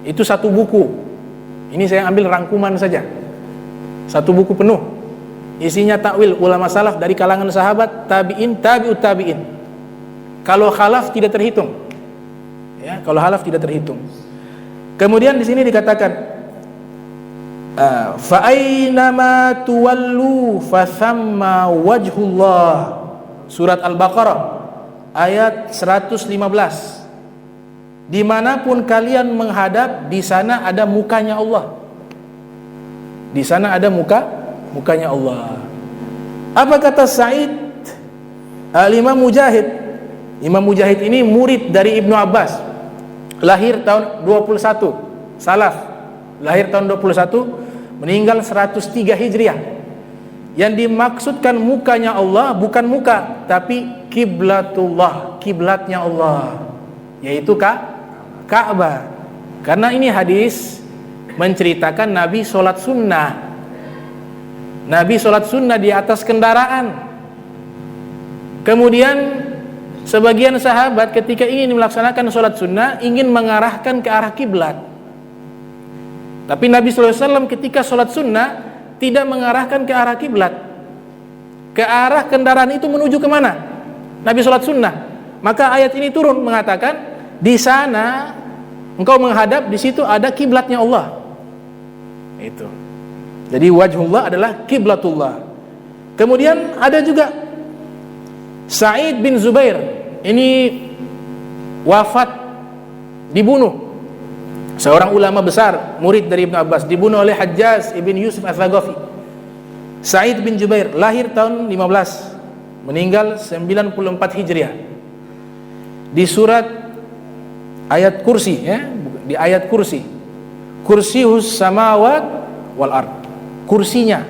Speaker 2: itu satu buku. Ini saya ambil rangkuman saja, satu buku penuh isinya takwil ulama salaf dari kalangan sahabat, tabi'in, tabi'ut tabi'in. Kalau khalaf tidak terhitung, ya, kalau khalaf tidak terhitung. Kemudian di sini dikatakan fa aynama tuwallu fathamma wajhullah. Surat Al-Baqarah ayat 115. Dimanapun kalian menghadap, di sana ada mukanya Allah. Di sana ada mukanya Allah. Apa kata Sa'id Al-Imam Mujahid? Imam Mujahid ini murid dari Ibnu Abbas. Lahir tahun 21, salaf. Lahir tahun 21, meninggal 103 Hijriah. Yang dimaksudkan mukanya Allah bukan muka, tapi kiblatullah, kiblatnya Allah, yaitu Ka'bah. Karena ini hadis menceritakan Nabi sholat sunnah. Nabi sholat sunnah di atas kendaraan. Kemudian sebagian sahabat ketika ingin melaksanakan sholat sunnah ingin mengarahkan ke arah kiblat. Tapi Nabi SAW ketika sholat sunnah tidak mengarahkan ke arah kiblat. Ke arah kendaraan itu menuju kemana? Nabi sholat sunnah. Maka ayat ini turun mengatakan di sana engkau menghadap, di situ ada kiblatnya Allah. Itu. Jadi wajhullah adalah kiblatullah. Kemudian ada juga Sa'id bin Zubair. Ini wafat, dibunuh. Seorang ulama besar, murid dari Ibnu Abbas, dibunuh oleh Hajjaj ibn Yusuf Ats-Tsaqafi. Sa'id bin Zubair lahir tahun 15, meninggal 94 Hijriah. Di surat ayat kursi, ya, di ayat kursi. Kursiyus samawat wal ard. Kursinya.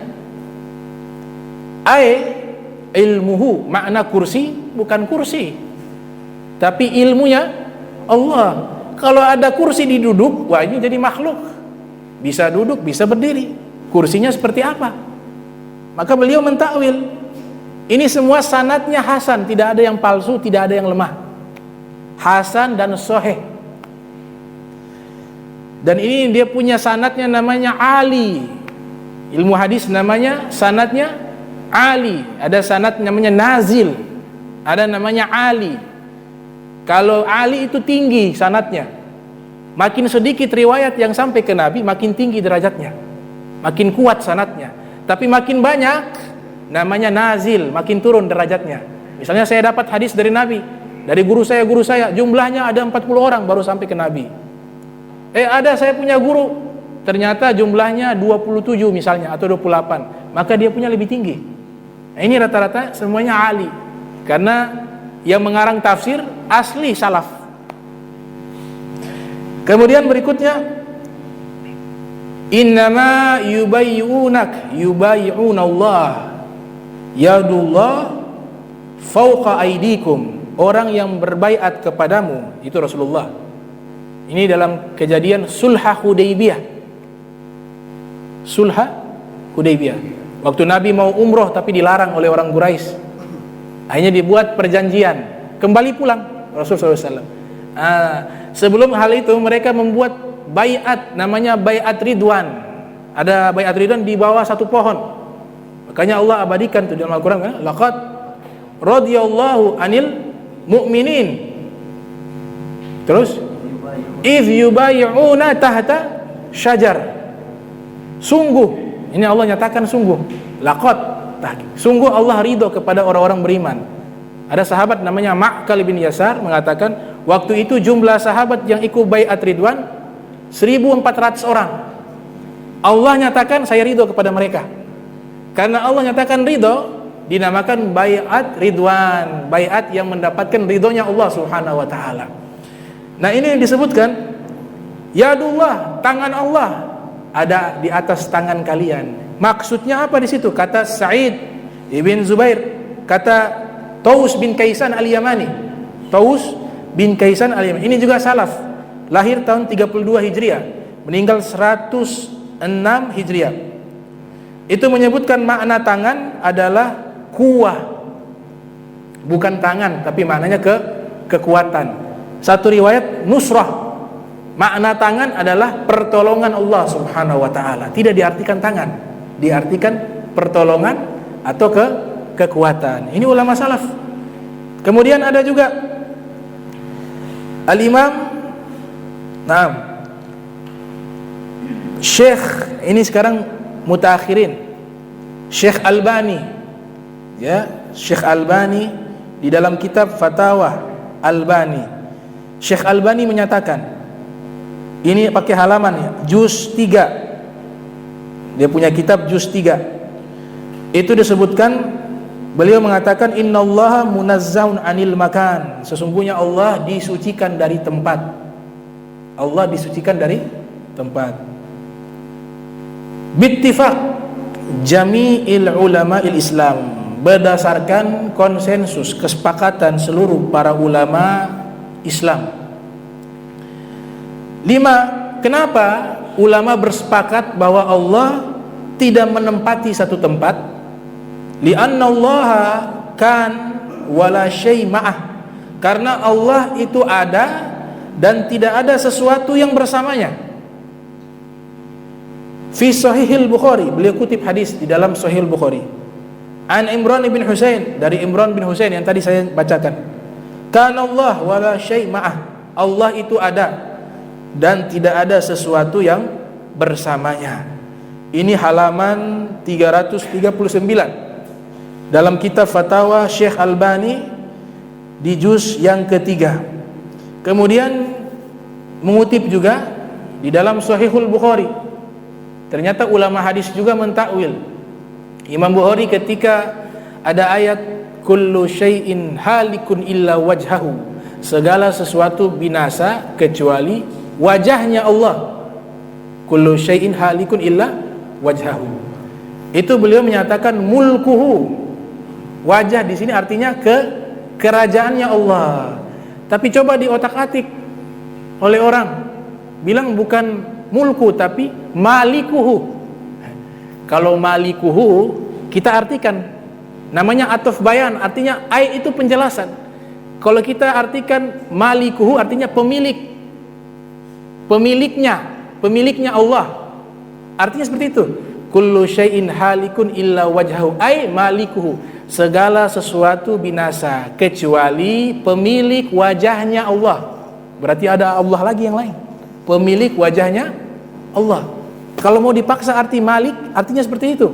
Speaker 2: Ilmuhu, makna kursi bukan kursi, tapi ilmunya Allah. Kalau ada kursi diduduk, wah ini jadi makhluk. Bisa duduk, bisa berdiri. Kursinya seperti apa? Maka beliau mentakwil. Ini semua sanadnya hasan, tidak ada yang palsu, tidak ada yang lemah. Hasan dan sahih. Dan ini dia punya sanadnya namanya Ali. Ilmu hadis namanya sanadnya Ali. Ada sanad namanya Nazil. Ada namanya Ali. Kalau Ali itu tinggi sanadnya. Makin sedikit riwayat yang sampai ke Nabi, makin tinggi derajatnya. Makin kuat sanadnya. Tapi makin banyak, namanya Nazil, makin turun derajatnya. Misalnya saya dapat hadis dari Nabi, dari guru saya, jumlahnya ada 40 orang baru sampai ke Nabi. Ada saya punya guru, ternyata jumlahnya 27 misalnya, atau 28. Maka dia punya lebih tinggi. Nah, ini rata-rata semuanya Ali. Karena yang mengarang tafsir asli salaf. Kemudian berikutnya Innama yubayyunallah yadullah fawqa aidikum. Orang yang berbaiat kepadamu itu Rasulullah. Ini dalam kejadian Sulhah Hudaybiyah. Sulhah Hudaybiyah. Waktu Nabi mau umroh tapi dilarang oleh orang Quraisy. Akhirnya dibuat perjanjian, kembali pulang Rasulullah SAW. Sebelum hal itu mereka membuat baiat, namanya baiat Ridwan. Ada baiat Ridwan di bawah satu pohon. Makanya Allah abadikan itu dalam Al-Quran kan? Laqad radiyallahu anil mu'minin. Terus idh yubay'una tahta syajar. Sungguh, ini Allah nyatakan sungguh. Laqad, sungguh Allah ridho kepada orang-orang beriman. Ada sahabat namanya Ma'qal bin Yasar mengatakan, waktu itu jumlah sahabat yang ikut baiat Ridwan 1.400 orang. Allah nyatakan saya ridho kepada mereka. Karena Allah nyatakan ridho, dinamakan baiat Ridwan, baiat yang mendapatkan ridhonya Allah Subhanahu wa taala. Nah, ini yang disebutkan yadullah, tangan Allah ada di atas tangan kalian. Maksudnya apa di situ? Kata Sa'id ibn Zubair, kata Taus bin Kaisan al-Yamani. Taus bin Kaisan al-Yamani. Ini juga salaf. Lahir tahun 32 Hijriah, meninggal 106 Hijriah. Itu menyebutkan makna tangan adalah kuwah. Bukan tangan, tapi maknanya kekuatan. Satu riwayat nusrah. Makna tangan adalah pertolongan Allah Subhanahu wa taala. Tidak diartikan tangan, diartikan pertolongan atau kekuatan. Ini ulama salaf. Kemudian ada juga Al-Imam Syekh, ini sekarang mutaakhirin, Syekh Albani. Ya, Syekh Albani di dalam kitab Fatawa Albani. Syekh Albani menyatakan, ini pakai halaman ya, juz 3. Dia punya kitab juz 3. Itu disebutkan, beliau mengatakan innallaha munazzahun anil makan. Sesungguhnya Allah disucikan dari tempat. Allah disucikan dari tempat. Bittifaq jami'il ulama'il Islam, berdasarkan konsensus, kesepakatan seluruh para ulama Islam. 5. Kenapa ulama bersepakat bahwa Allah tidak menempati satu tempat? Li'annallaha kan wala syai' ma'ah. Karena Allah itu ada dan tidak ada sesuatu yang bersamanya. Fi Sahihil Bukhari, beliau kutip hadis di dalam Sahih Bukhari. An Imran bin Husain, dari Imran bin Husain yang tadi saya bacakan. Kana Allah wala syai' ma'ah. Allah itu ada dan tidak ada sesuatu yang bersamanya. Ini halaman 339 dalam kitab Fatawa Syekh Albani di juz yang ketiga. Kemudian mengutip juga di dalam Sahihul Bukhari. Ternyata ulama hadis juga mentakwil. Imam Bukhari ketika ada ayat kullu syai'in halikun illa wajhahu, segala sesuatu binasa kecuali wajahnya Allah. Kullu syai'in halikun illa wajhahu. Itu beliau menyatakan mulkuhu. Wajah di sini artinya kerajaannya Allah. Tapi coba diotak-atik oleh orang, bilang bukan mulku tapi malikuhu. Kalau malikuhu kita artikan namanya ataf bayan, artinya ai itu penjelasan. Kalau kita artikan malikuhu artinya pemilik, pemiliknya Allah. Artinya seperti itu. Kullu syai'in halikun illa wajhahu ai malikuhu. Segala sesuatu binasa kecuali pemilik wajahnya Allah. Berarti ada Allah lagi yang lain. Pemilik wajahnya Allah. Kalau mau dipaksa arti malik, artinya seperti itu.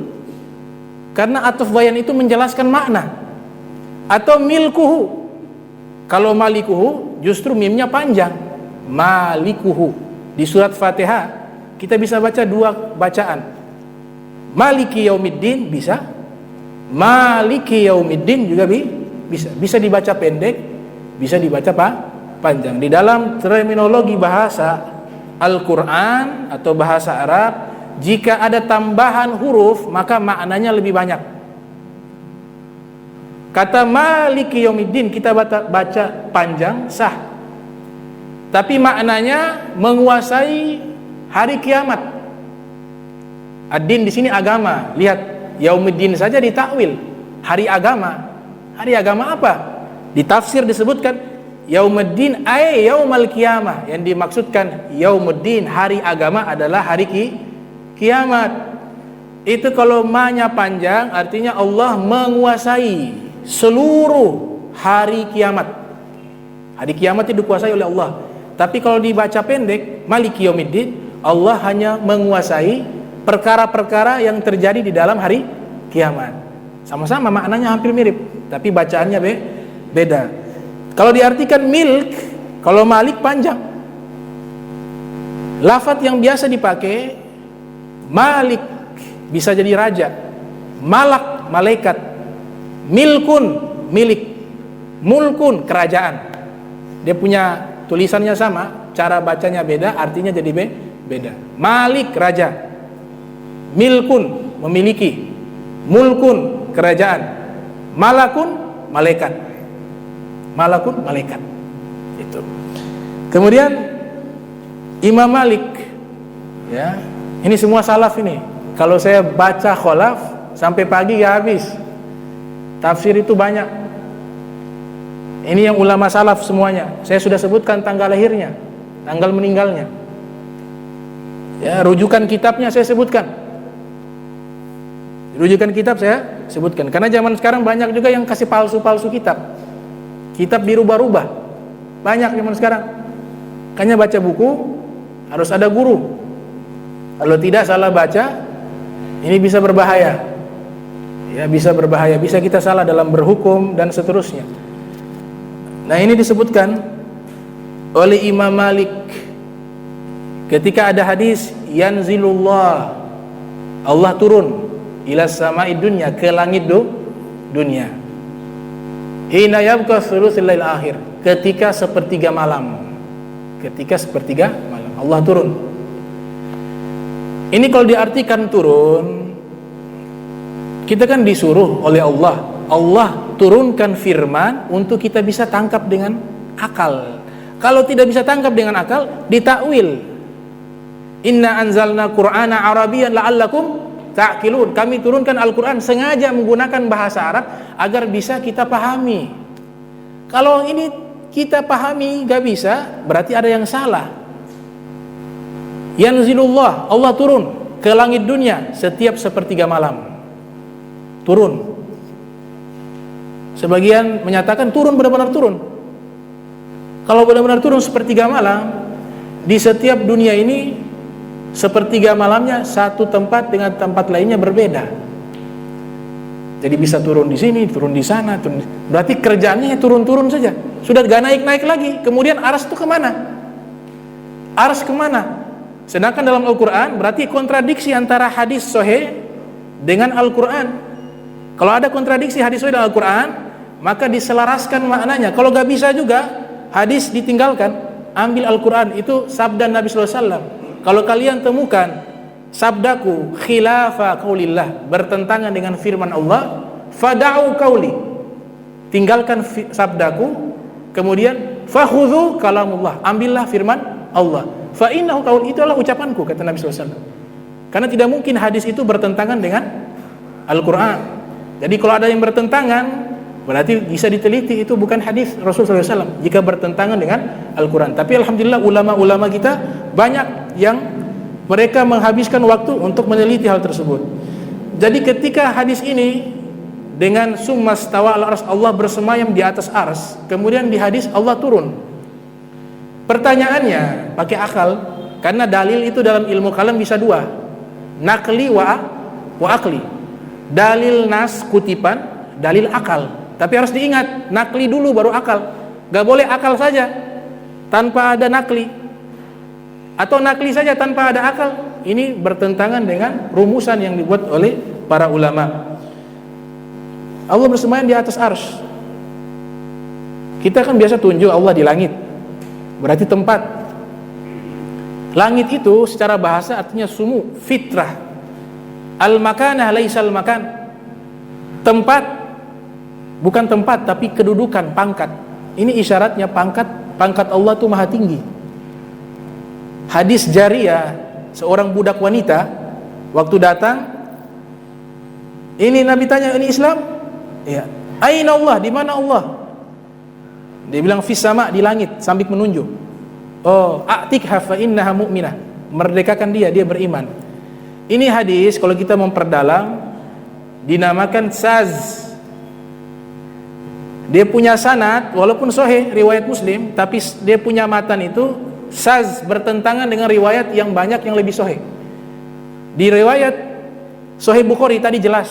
Speaker 2: Karena atuf bayan itu menjelaskan makna. Atau milkuhu. Kalau malikuhu justru mimnya panjang. Malikuhu. Di surat Fatihah kita bisa baca dua bacaan. Maliki yaumiddin bisa. Maliki yaumiddin juga bisa. Bisa dibaca pendek, bisa dibaca panjang. Di dalam terminologi bahasa Al-Quran atau bahasa Arab jika ada tambahan huruf maka maknanya lebih banyak. Kata Maliki Yaumiddin kita baca panjang sah, tapi maknanya menguasai hari kiamat. Ad-din di sini agama. Lihat, Yaumiddin saja ditakwil hari agama. Hari agama apa? Di tafsir disebutkan Yaumuddin ay yaumal qiyamah. Yang dimaksudkan Yaumuddin hari agama adalah hari kiamat. Itu kalau ma-nya panjang artinya Allah menguasai seluruh hari kiamat. Hari kiamat itu dikuasai oleh Allah. Tapi kalau dibaca pendek Maliki Yaumiddin, Allah hanya menguasai perkara-perkara yang terjadi di dalam hari kiamat. Sama-sama maknanya hampir mirip, tapi bacaannya beda. Kalau diartikan milk, kalau malik panjang. Lafaz yang biasa dipakai malik bisa jadi raja, malak malaikat, milkun milik, mulkun kerajaan. Dia punya tulisannya sama, cara bacanya beda, artinya jadi beda. Malik raja, milkun memiliki, mulkun kerajaan, malakun malaikat. Malakun malaikat. Itu. Kemudian Imam Malik, ya, ini semua salaf ini. Kalau saya baca kholaf sampai pagi ya habis. Tafsir itu banyak. Ini yang ulama salaf semuanya. Saya sudah sebutkan tanggal lahirnya, tanggal meninggalnya. Ya, rujukan kitabnya saya sebutkan. Rujukan kitab saya sebutkan. Karena zaman sekarang banyak juga yang kasih palsu-palsu kitab. Kitab dirubah-rubah. Banyak zaman sekarang. Makanya baca buku harus ada guru. Kalau tidak salah baca, ini bisa berbahaya. Ya, bisa berbahaya. Bisa kita salah dalam berhukum dan seterusnya. Nah, ini disebutkan oleh Imam Malik ketika ada hadis yanzilullah, Allah turun ila sama'id dunya, ke langit dunia. Hina yabqa thuluthil lail akhir, ketika sepertiga malam. Ketika sepertiga malam Allah turun. Ini kalau diartikan turun, kita kan disuruh oleh Allah. Allah turunkan firman untuk kita bisa tangkap dengan akal. Kalau tidak bisa tangkap dengan akal, ditakwil. Inna anzalna Qur'ana Arabiyyan la'allakum ta'qilun. Kami turunkan Al-Quran sengaja menggunakan bahasa Arab agar bisa kita pahami. Kalau ini kita pahami gak bisa, berarti ada yang salah. Yanzilullah, Allah turun ke langit dunia setiap sepertiga malam. Turun. Sebagian menyatakan turun, benar-benar turun. Kalau benar-benar turun sepertiga malam, di setiap dunia ini sepertiga malamnya satu tempat dengan tempat lainnya berbeda. Jadi bisa turun di sini, turun di sana, turun. Berarti kerjaannya turun-turun saja. Sudah gak naik-naik lagi. Kemudian aras itu kemana? Aras kemana? Sedangkan dalam Al-Quran berarti kontradiksi antara hadis sahih dengan Al-Quran. Kalau ada kontradiksi hadis sahih dengan Al-Quran, maka diselaraskan maknanya. Kalau gak bisa juga, hadis ditinggalkan, ambil Al-Quran. Itu sabda Nabi SAW. Kalau kalian temukan sabdaku khilafa qaulillah, bertentangan dengan firman Allah, fada'u qauli, tinggalkan sabdaku, kemudian fakhudhu kalamullah, ambillah firman Allah. Fa innahu qaul, itu adalah ucapanku, kata Nabi SAW. Karena tidak mungkin hadis itu bertentangan dengan Al-Quran. Jadi kalau ada yang bertentangan, berarti bisa diteliti itu bukan hadis Rasulullah SAW jika bertentangan dengan Al-Quran. Tapi alhamdulillah ulama-ulama kita banyak yang mereka menghabiskan waktu untuk meneliti hal tersebut. Jadi ketika hadis ini dengan summa stawa al-ars, Allah bersemayam di atas ars, kemudian di hadis Allah turun. Pertanyaannya pakai akal, karena dalil itu dalam ilmu kalam bisa dua, nakli wa akli. Dalil nas kutipan, dalil akal. Tapi harus diingat, nakli dulu baru akal. Gak boleh akal saja tanpa ada nakli, atau nakli saja tanpa ada akal. Ini bertentangan dengan rumusan yang dibuat oleh para ulama. Allah bersemayam di atas arsy. Kita kan biasa tunjuk Allah di langit, berarti tempat. Langit itu secara bahasa artinya sumu, fitrah. Al-makanah laisal makan. Tempat, bukan tempat tapi kedudukan, pangkat. Ini isyaratnya pangkat Allah itu maha tinggi. Hadis Jariyah, seorang budak wanita waktu datang, ini Nabi tanya, ini Islam? Ya. Aina Allah, di mana Allah? Dia bilang fis sama, di langit, sambil menunjuk. Oh, a'tikha fa innaha mu'minah. Merdekakan dia beriman. Ini hadis kalau kita memperdalam dinamakan saz. Dia punya sanad walaupun sahih riwayat Muslim, tapi dia punya matan itu saz, bertentangan dengan riwayat yang banyak yang lebih sahih. Di riwayat Sahih Bukhari tadi jelas,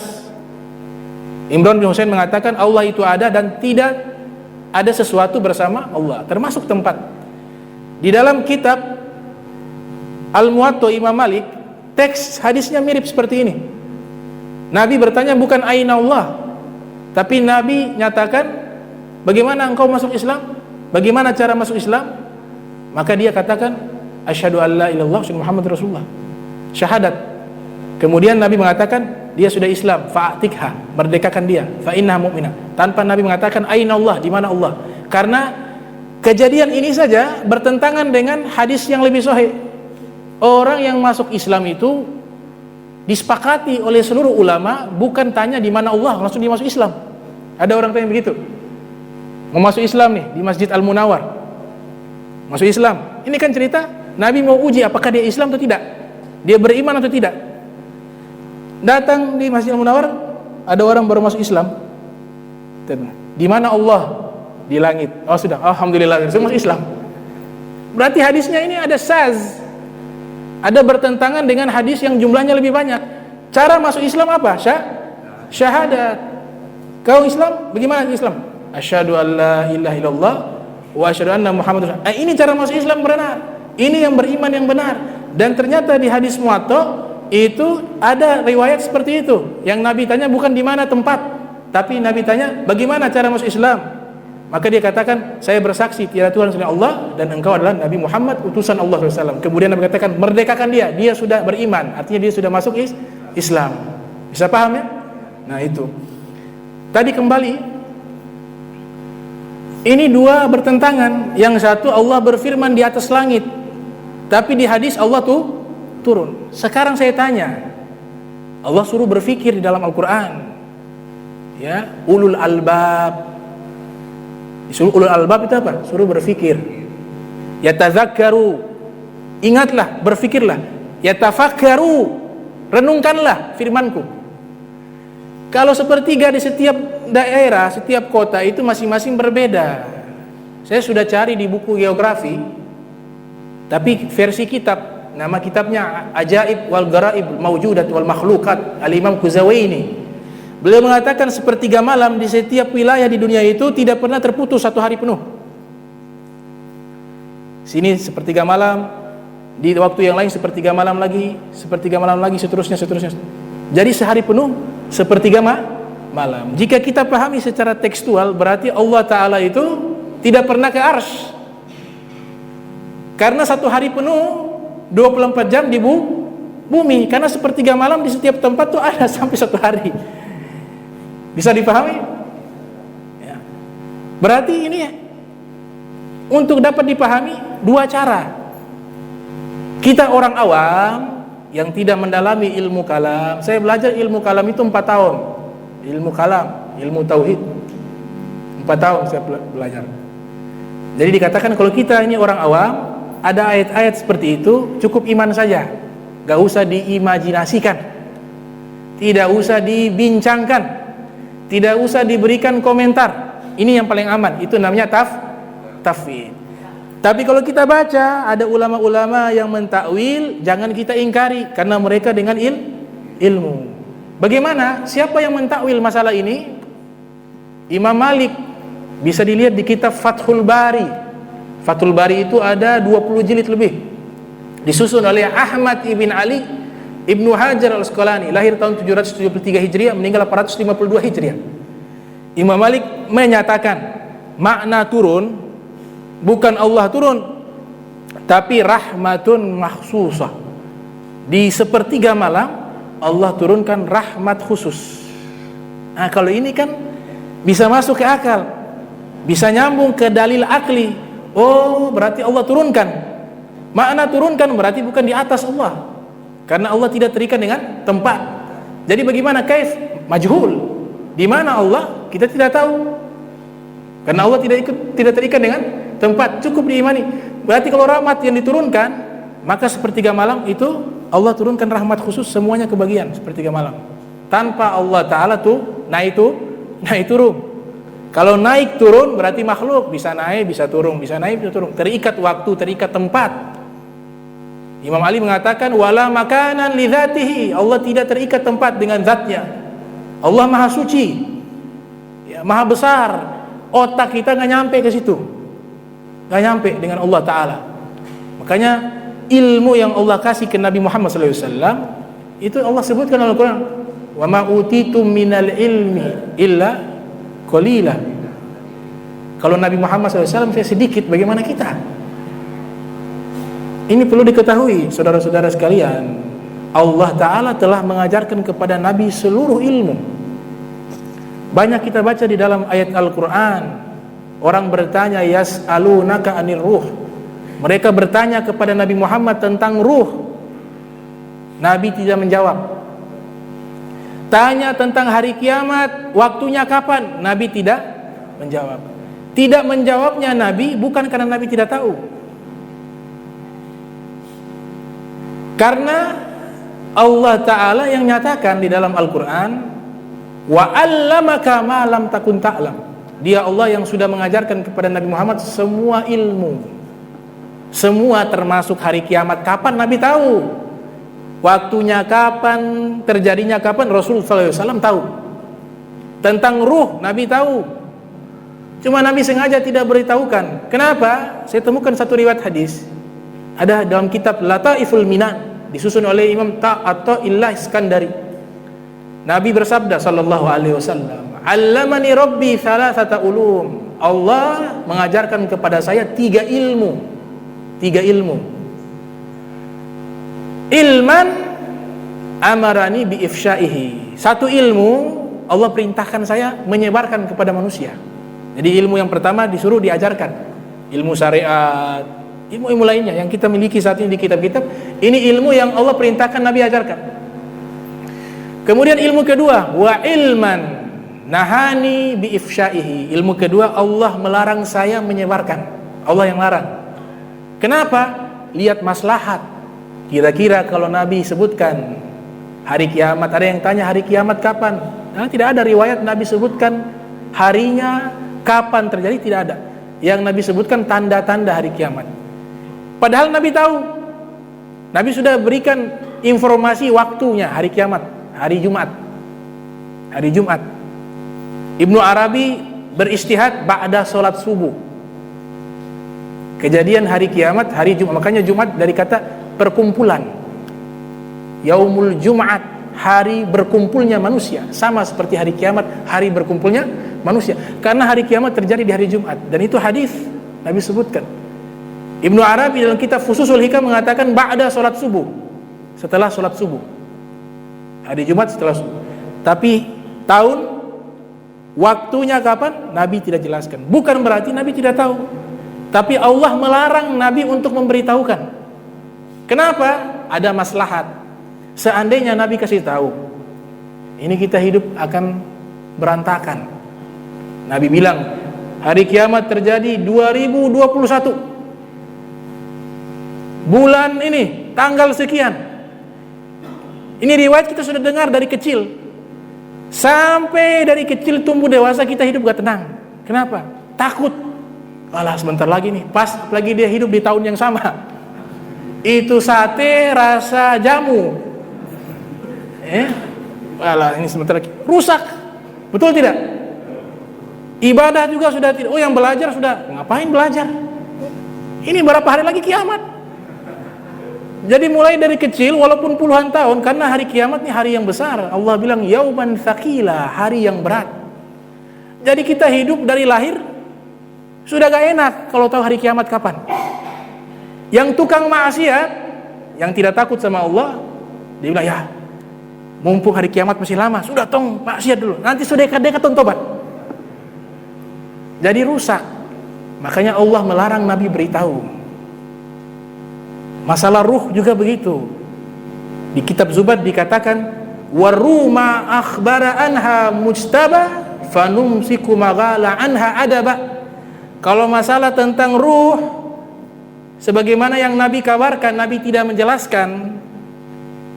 Speaker 2: Imran bin Husain mengatakan Allah itu ada dan tidak ada sesuatu bersama Allah, termasuk tempat. Di dalam kitab Al-Muwatta Imam Malik, teks hadisnya mirip seperti ini. Nabi bertanya bukan aina Allah, tapi Nabi nyatakan, bagaimana engkau masuk Islam? Bagaimana cara masuk Islam? Maka dia katakan, asyhadu an la ilaha illallah wa Muhammad Rasulullah. Syahadat. Kemudian Nabi mengatakan, dia sudah Islam, fa'atikha, merdekakan dia, fa innaha mu'minah. Tanpa Nabi mengatakan aina Allah, di mana Allah. Karena kejadian ini saja bertentangan dengan hadis yang lebih sahih. Orang yang masuk Islam itu disepakati oleh seluruh ulama, bukan tanya di mana Allah, langsung dia masuk Islam. Ada orang tanya begitu. Mau masuk Islam nih di Masjid Al-Munawwar. Masuk Islam. Ini kan cerita Nabi mau uji apakah dia Islam atau tidak. Dia beriman atau tidak. Datang di Masjid Al-Munawwar, ada orang baru masuk Islam. Di mana Allah? Di langit. Oh sudah, alhamdulillah, sudah masuk Islam. Berarti hadisnya ini ada saz. Ada bertentangan dengan hadis yang jumlahnya lebih banyak. Cara masuk Islam apa? Syahadat. Kau Islam? Bagaimana Islam? Asyhadu an la ilaha illallah wa asyhadu anna Muhammadar Rasulullah. Ini cara masuk Islam benar. Ini yang beriman yang benar. Dan ternyata di hadis Muwatta itu ada riwayat seperti itu. Yang Nabi tanya bukan di mana tempat, tapi Nabi tanya bagaimana cara masuk Islam. Maka dia katakan, saya bersaksi tiada Tuhan selain Allah dan engkau adalah Nabi Muhammad utusan Allah SAW. Kemudian Nabi katakan, merdekakan dia sudah beriman, artinya dia sudah masuk Islam. Bisa paham ya? Nah itu. Tadi kembali, ini dua bertentangan. Yang satu Allah berfirman di atas langit, tapi di hadis Allah tuh turun. Sekarang saya tanya, Allah suruh berfikir di dalam Al-Quran, ya, ulul albab. Disuruh ulul albab itu apa? Suruh berfikir. Yatazakkaru, ingatlah, berfikirlah. Yatafakkaru, renungkanlah firmanku. Kalau sepertiga di setiap daerah, setiap kota itu masing-masing berbeda. Saya sudah cari di buku geografi, tapi versi kitab. Nama kitabnya Ajaib wal Garaib Mawjudat wal Makhlukat, Al-Imam Kuzawaini. Beliau mengatakan sepertiga malam di setiap wilayah di dunia itu tidak pernah terputus satu hari penuh. Sini sepertiga malam, di waktu yang lain sepertiga malam lagi, seterusnya. Jadi sehari penuh sepertiga malam. Jika kita pahami secara tekstual, berarti Allah Ta'ala itu tidak pernah ke arsy. Karena satu hari penuh 24 jam di bumi. Karena sepertiga malam di setiap tempat tuh ada sampai satu hari. Bisa dipahami? Ya. Berarti ini untuk dapat dipahami dua cara. Kita orang awam yang tidak mendalami ilmu kalam. Saya belajar ilmu kalam itu 4 tahun. Ilmu kalam, ilmu tauhid 4 tahun saya belajar. Jadi dikatakan kalau kita ini orang awam, ada ayat-ayat seperti itu cukup iman saja. Gak usah diimajinasikan, tidak usah dibincangkan, tidak usah diberikan komentar. Ini yang paling aman. Itu namanya tafwid. Tapi kalau kita baca ada ulama-ulama yang mentakwil, jangan kita ingkari karena mereka dengan ilmu. Bagaimana? Siapa yang mentakwil masalah ini? Imam Malik. Bisa dilihat di kitab Fathul Bari. Fathul Bari itu ada 20 jilid lebih. Disusun oleh Ahmad ibn Ali Ibnu Hajar al-Asqalani, lahir tahun 773 Hijriah, meninggal 852 Hijriah. Imam Malik menyatakan makna turun bukan Allah turun, tapi rahmatun makhsusah. Di sepertiga malam Allah turunkan rahmat khusus. Nah, kalau ini kan bisa masuk ke akal, bisa nyambung ke dalil akli. Oh, berarti Allah turunkan. Makna turunkan berarti bukan di atas Allah, karena Allah tidak terikat dengan tempat. Jadi bagaimana kaif? Majhul. Di mana Allah? Kita tidak tahu. Karena Allah tidak terikat dengan tempat, cukup diimani. Berarti kalau rahmat yang diturunkan, maka sepertiga malam itu Allah turunkan rahmat khusus, semuanya kebagian sepertiga malam. Tanpa Allah Ta'ala tuh naik turun. Kalau naik turun berarti makhluk, bisa naik, bisa turun, bisa naik, bisa turun. Terikat waktu, terikat tempat. Imam Ali mengatakan wala makanan li dzatihi, Allah tidak terikat tempat dengan zatnya. Allah Maha Suci, ya, Maha Besar. Otak kita nggak nyampe ke situ, nggak nyampe dengan Allah Ta'ala. Makanya ilmu yang Allah kasih ke Nabi Muhammad SAW itu Allah sebutkan dalam Al-Quran, wa ma utitum minal ilmi illa qalila. Kalau Nabi Muhammad SAW saya sedikit, bagaimana kita? Ini perlu diketahui saudara-saudara sekalian, Allah Ta'ala telah mengajarkan kepada Nabi seluruh ilmu. Banyak kita baca di dalam ayat Al-Quran, orang bertanya yas'alunaka anir ruh, mereka bertanya kepada Nabi Muhammad tentang ruh, Nabi tidak menjawab. Tanya tentang hari kiamat, waktunya kapan, Nabi tidak menjawab. Tidak menjawabnya Nabi bukan karena Nabi tidak tahu, karena Allah Ta'ala yang nyatakan di dalam Al-Quran, wa 'allamaka ma lam takun ta'lam. Dia Allah yang sudah mengajarkan kepada Nabi Muhammad semua ilmu, semua termasuk hari kiamat kapan Nabi tahu, waktunya kapan, terjadinya kapan, Rasulullah SAW tahu. Tentang ruh Nabi tahu, cuma Nabi sengaja tidak beritahukan. Kenapa? Saya temukan satu riwayat hadis, ada dalam kitab Lataiful Minan, disusun oleh Imam Ta'ata'illah Iskandari. Nabi bersabda sallallahu alaihi wasallam, "Allamani Rabbi thalathata ulum." Allah mengajarkan kepada saya tiga ilmu. Ilman amarani bi ifsyaihi. Satu ilmu Allah perintahkan saya menyebarkan kepada manusia. Jadi ilmu yang pertama disuruh diajarkan, ilmu syariat, ilmu-ilmu lainnya yang kita miliki saat ini di kitab-kitab. Ini ilmu yang Allah perintahkan Nabi ajarkan. Kemudian ilmu kedua, wa ilman nahani bi ifsyaihi. Ilmu kedua Allah melarang saya menyebarkan. Allah yang larang. Kenapa? Lihat maslahat. Kira-kira kalau Nabi sebutkan hari kiamat, ada yang tanya hari kiamat kapan? Nah, tidak ada riwayat Nabi sebutkan harinya kapan terjadi, tidak ada. Yang Nabi sebutkan tanda-tanda hari kiamat. Padahal Nabi tahu. Nabi sudah berikan informasi waktunya hari kiamat, hari Jumat. Hari Jumat. Ibnu Arabi beristihad ba'da sholat subuh. Kejadian hari kiamat hari Jumat. Makanya Jumat dari kata perkumpulan. Yaumul Jumat, hari berkumpulnya manusia. Sama seperti hari kiamat, hari berkumpulnya manusia. Karena hari kiamat terjadi di hari Jumat. Dan itu hadis Nabi sebutkan. Ibnu Arabi dalam kitab Fususul Hikam mengatakan ba'da sholat subuh, setelah sholat subuh, hari Jumat setelah subuh. Tapi tahun, waktunya kapan, Nabi tidak jelaskan. Bukan berarti Nabi tidak tahu, tapi Allah melarang Nabi untuk memberitahukan. Kenapa? Ada maslahat. Seandainya Nabi kasih tahu, ini kita hidup akan berantakan. Nabi bilang hari kiamat terjadi 2021, bulan ini tanggal sekian. Ini riwayat kita sudah dengar dari kecil. Sampai dari kecil tumbuh dewasa kita hidup gak tenang. Kenapa? Takut. Alah sebentar lagi nih, pas lagi dia hidup di tahun yang sama, itu sate rasa jamu. Alah ini sebentar lagi rusak. Betul tidak? Ibadah juga sudah tidak. Oh yang belajar sudah, ngapain belajar? Ini berapa hari lagi kiamat? Jadi mulai dari kecil walaupun puluhan tahun, karena hari kiamat ini hari yang besar. Allah bilang yauman tsaqila, hari yang berat. Jadi kita hidup dari lahir sudah gak enak kalau tahu hari kiamat kapan. Yang tukang maksiat, yang tidak takut sama Allah, dia bilang, ya mumpung hari kiamat masih lama, sudah tong maksiat dulu, nanti sudah dekat-dekat tong tobat. Jadi rusak. Makanya Allah melarang Nabi beritahu. Masalah ruh juga begitu. Di kitab Zubat dikatakan, waruma akhbara anha mujtaba fanumsiku maghala anha adaba. Kalau masalah tentang ruh, sebagaimana yang Nabi kabarkan, Nabi tidak menjelaskan,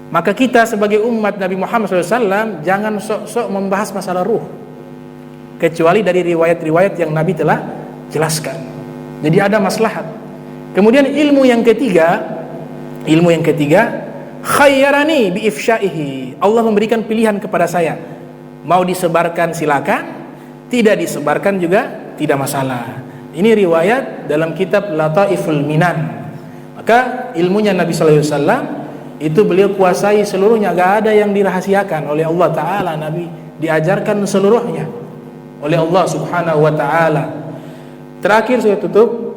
Speaker 2: maka kita sebagai umat Nabi Muhammad SAW jangan sok-sok membahas masalah ruh, kecuali dari riwayat-riwayat yang Nabi telah jelaskan. Jadi ada maslahat. Kemudian ilmu yang ketiga, khayyarani bi ifsyaihi. Allah memberikan pilihan kepada saya. Mau disebarkan silakan, tidak disebarkan juga tidak masalah. Ini riwayat dalam kitab Lataiful Minan. Maka ilmunya Nabi sallallahu alaihi wasallam itu beliau kuasai seluruhnya, gak ada yang dirahasiakan oleh Allah Ta'ala. Nabi diajarkan seluruhnya oleh Allah Subhanahu wa Ta'ala. Terakhir saya tutup,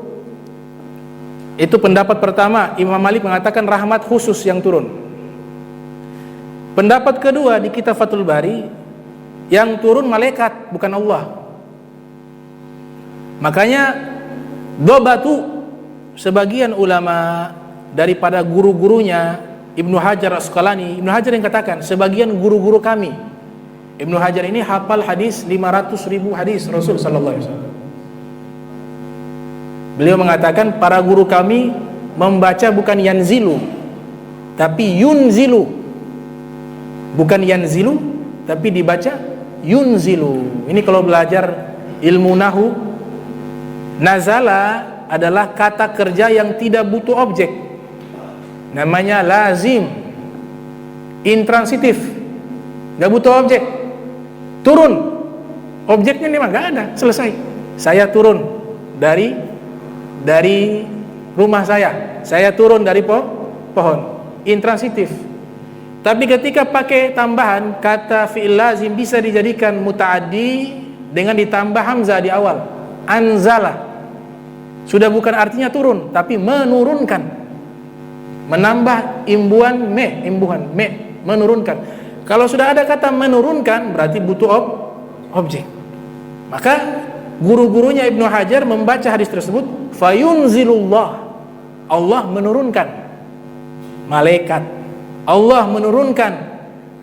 Speaker 2: itu pendapat pertama. Imam Malik mengatakan rahmat khusus yang turun. Pendapat kedua di kitab Fathul Bari, yang turun malaikat bukan Allah. Makanya dobatu sebagian ulama daripada guru-gurunya Ibnu Hajar Asqalani, Ibnu Hajar yang katakan sebagian guru-guru kami. Ibnu Hajar ini hafal hadis 500.000 hadis Rasul sallallahu alaihi wasallam. Beliau mengatakan para guru kami membaca bukan yanzilu tapi yunzilu. Bukan yanzilu tapi dibaca yunzilu. Ini kalau belajar ilmu nahu, nazala adalah kata kerja yang tidak butuh objek. Namanya lazim, intransitif, gak butuh objek. Turun, objeknya memang gak ada, selesai. Saya turun dari rumah saya turun dari pohon, intransitif. Tapi ketika pakai tambahan, kata fi'il lazim bisa dijadikan muta'addi dengan ditambah hamzah di awal, anzala. Sudah bukan artinya turun, tapi menurunkan, menambah imbuhan me, menurunkan. Kalau sudah ada kata menurunkan, berarti butuh objek. Maka guru-gurunya Ibnu Hajar membaca hadis tersebut, fayunzilullah, Allah menurunkan malaikat, Allah menurunkan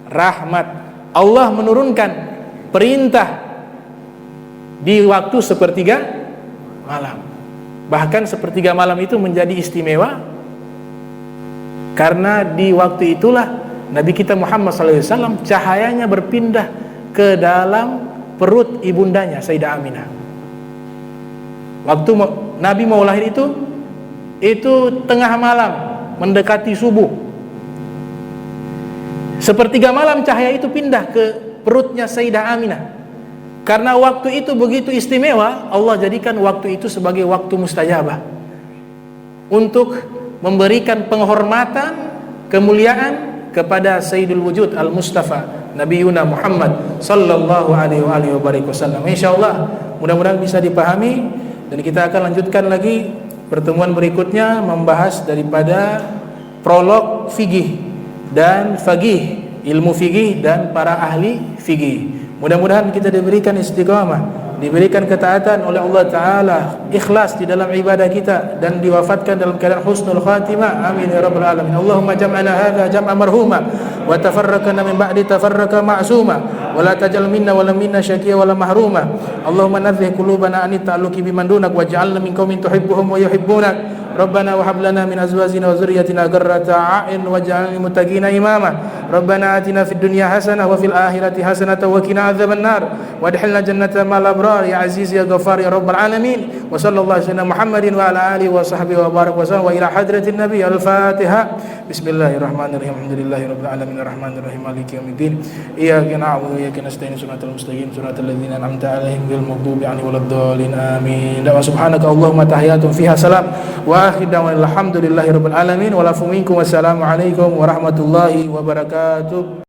Speaker 2: rahmat, Allah menurunkan perintah di waktu sepertiga malam. Bahkan sepertiga malam itu menjadi istimewa karena di waktu itulah Nabi kita Muhammad SAW cahayanya berpindah ke dalam perut ibundanya Sayyidah Aminah. Waktu Nabi mau lahir itu tengah malam mendekati subuh. Sepertiga malam cahaya itu pindah ke perutnya Sayyidah Aminah. Karena waktu itu begitu istimewa, Allah jadikan waktu itu sebagai waktu mustajabah untuk memberikan penghormatan, kemuliaan kepada Sayyidul Wujud Al-Mustafa Nabi Yuna Muhammad sallallahu alaihi wasallam. Insyaallah mudah-mudahan bisa dipahami, dan kita akan lanjutkan lagi pertemuan berikutnya membahas daripada prolog fikih dan faqih, ilmu fikih dan para ahli fikih. Mudah-mudahan kita diberikan istiqamah, diberikan ketaatan oleh Allah Ta'ala, ikhlas di dalam ibadah kita, dan diwafatkan dalam keadaan husnul khatimah. Amin ya rabbal alamin. Allahumma jam'ana hadha jam'a marhuma wa tafarraqana min ba'di tafarraqa ma'suma wa la taj'al minna wa la minna syaqiya wa la mahruma. Allahumma nadhih qulubana an ta'alluqi biman dunak waj'alna min qaumin tuhibbuhum wa yuhibbunak. Rabbana wa hab lana min azwajina wa dhurriyyatina qurrata a'yun waj'alna lil muttaqina imama. Rabbana atina fid dunya hasanah wa fil akhirati hasanah wa qina adzaban nar wadkhilna jannata ma'al abrar ya aziz ya ghafar ya rabbal alamin. Wa sallallahu alaihi Muhammadin wa ala alihi wa sahbihi wa barak wa sallam wa ila hadratin nabi. Al-Fatihah. Bismillahirrahmanirrahim. Alhamdulillahirabbil alamin arrahmanir rahim maliki yaumiddin. Iyyaka na'budu wa iyyaka nasta'in shiratal mustaqim shiratal ladzina an'amta 'alaihim ghairil maghdubi 'alaihim waladdallin amin. Wa subhanaka allahumma tahiyatun fiha salam wa akhir da'wana alhamdulillahirabbil alamin wa lafu minkum wassalamu alaikum warahmatullahi wabarakatuh.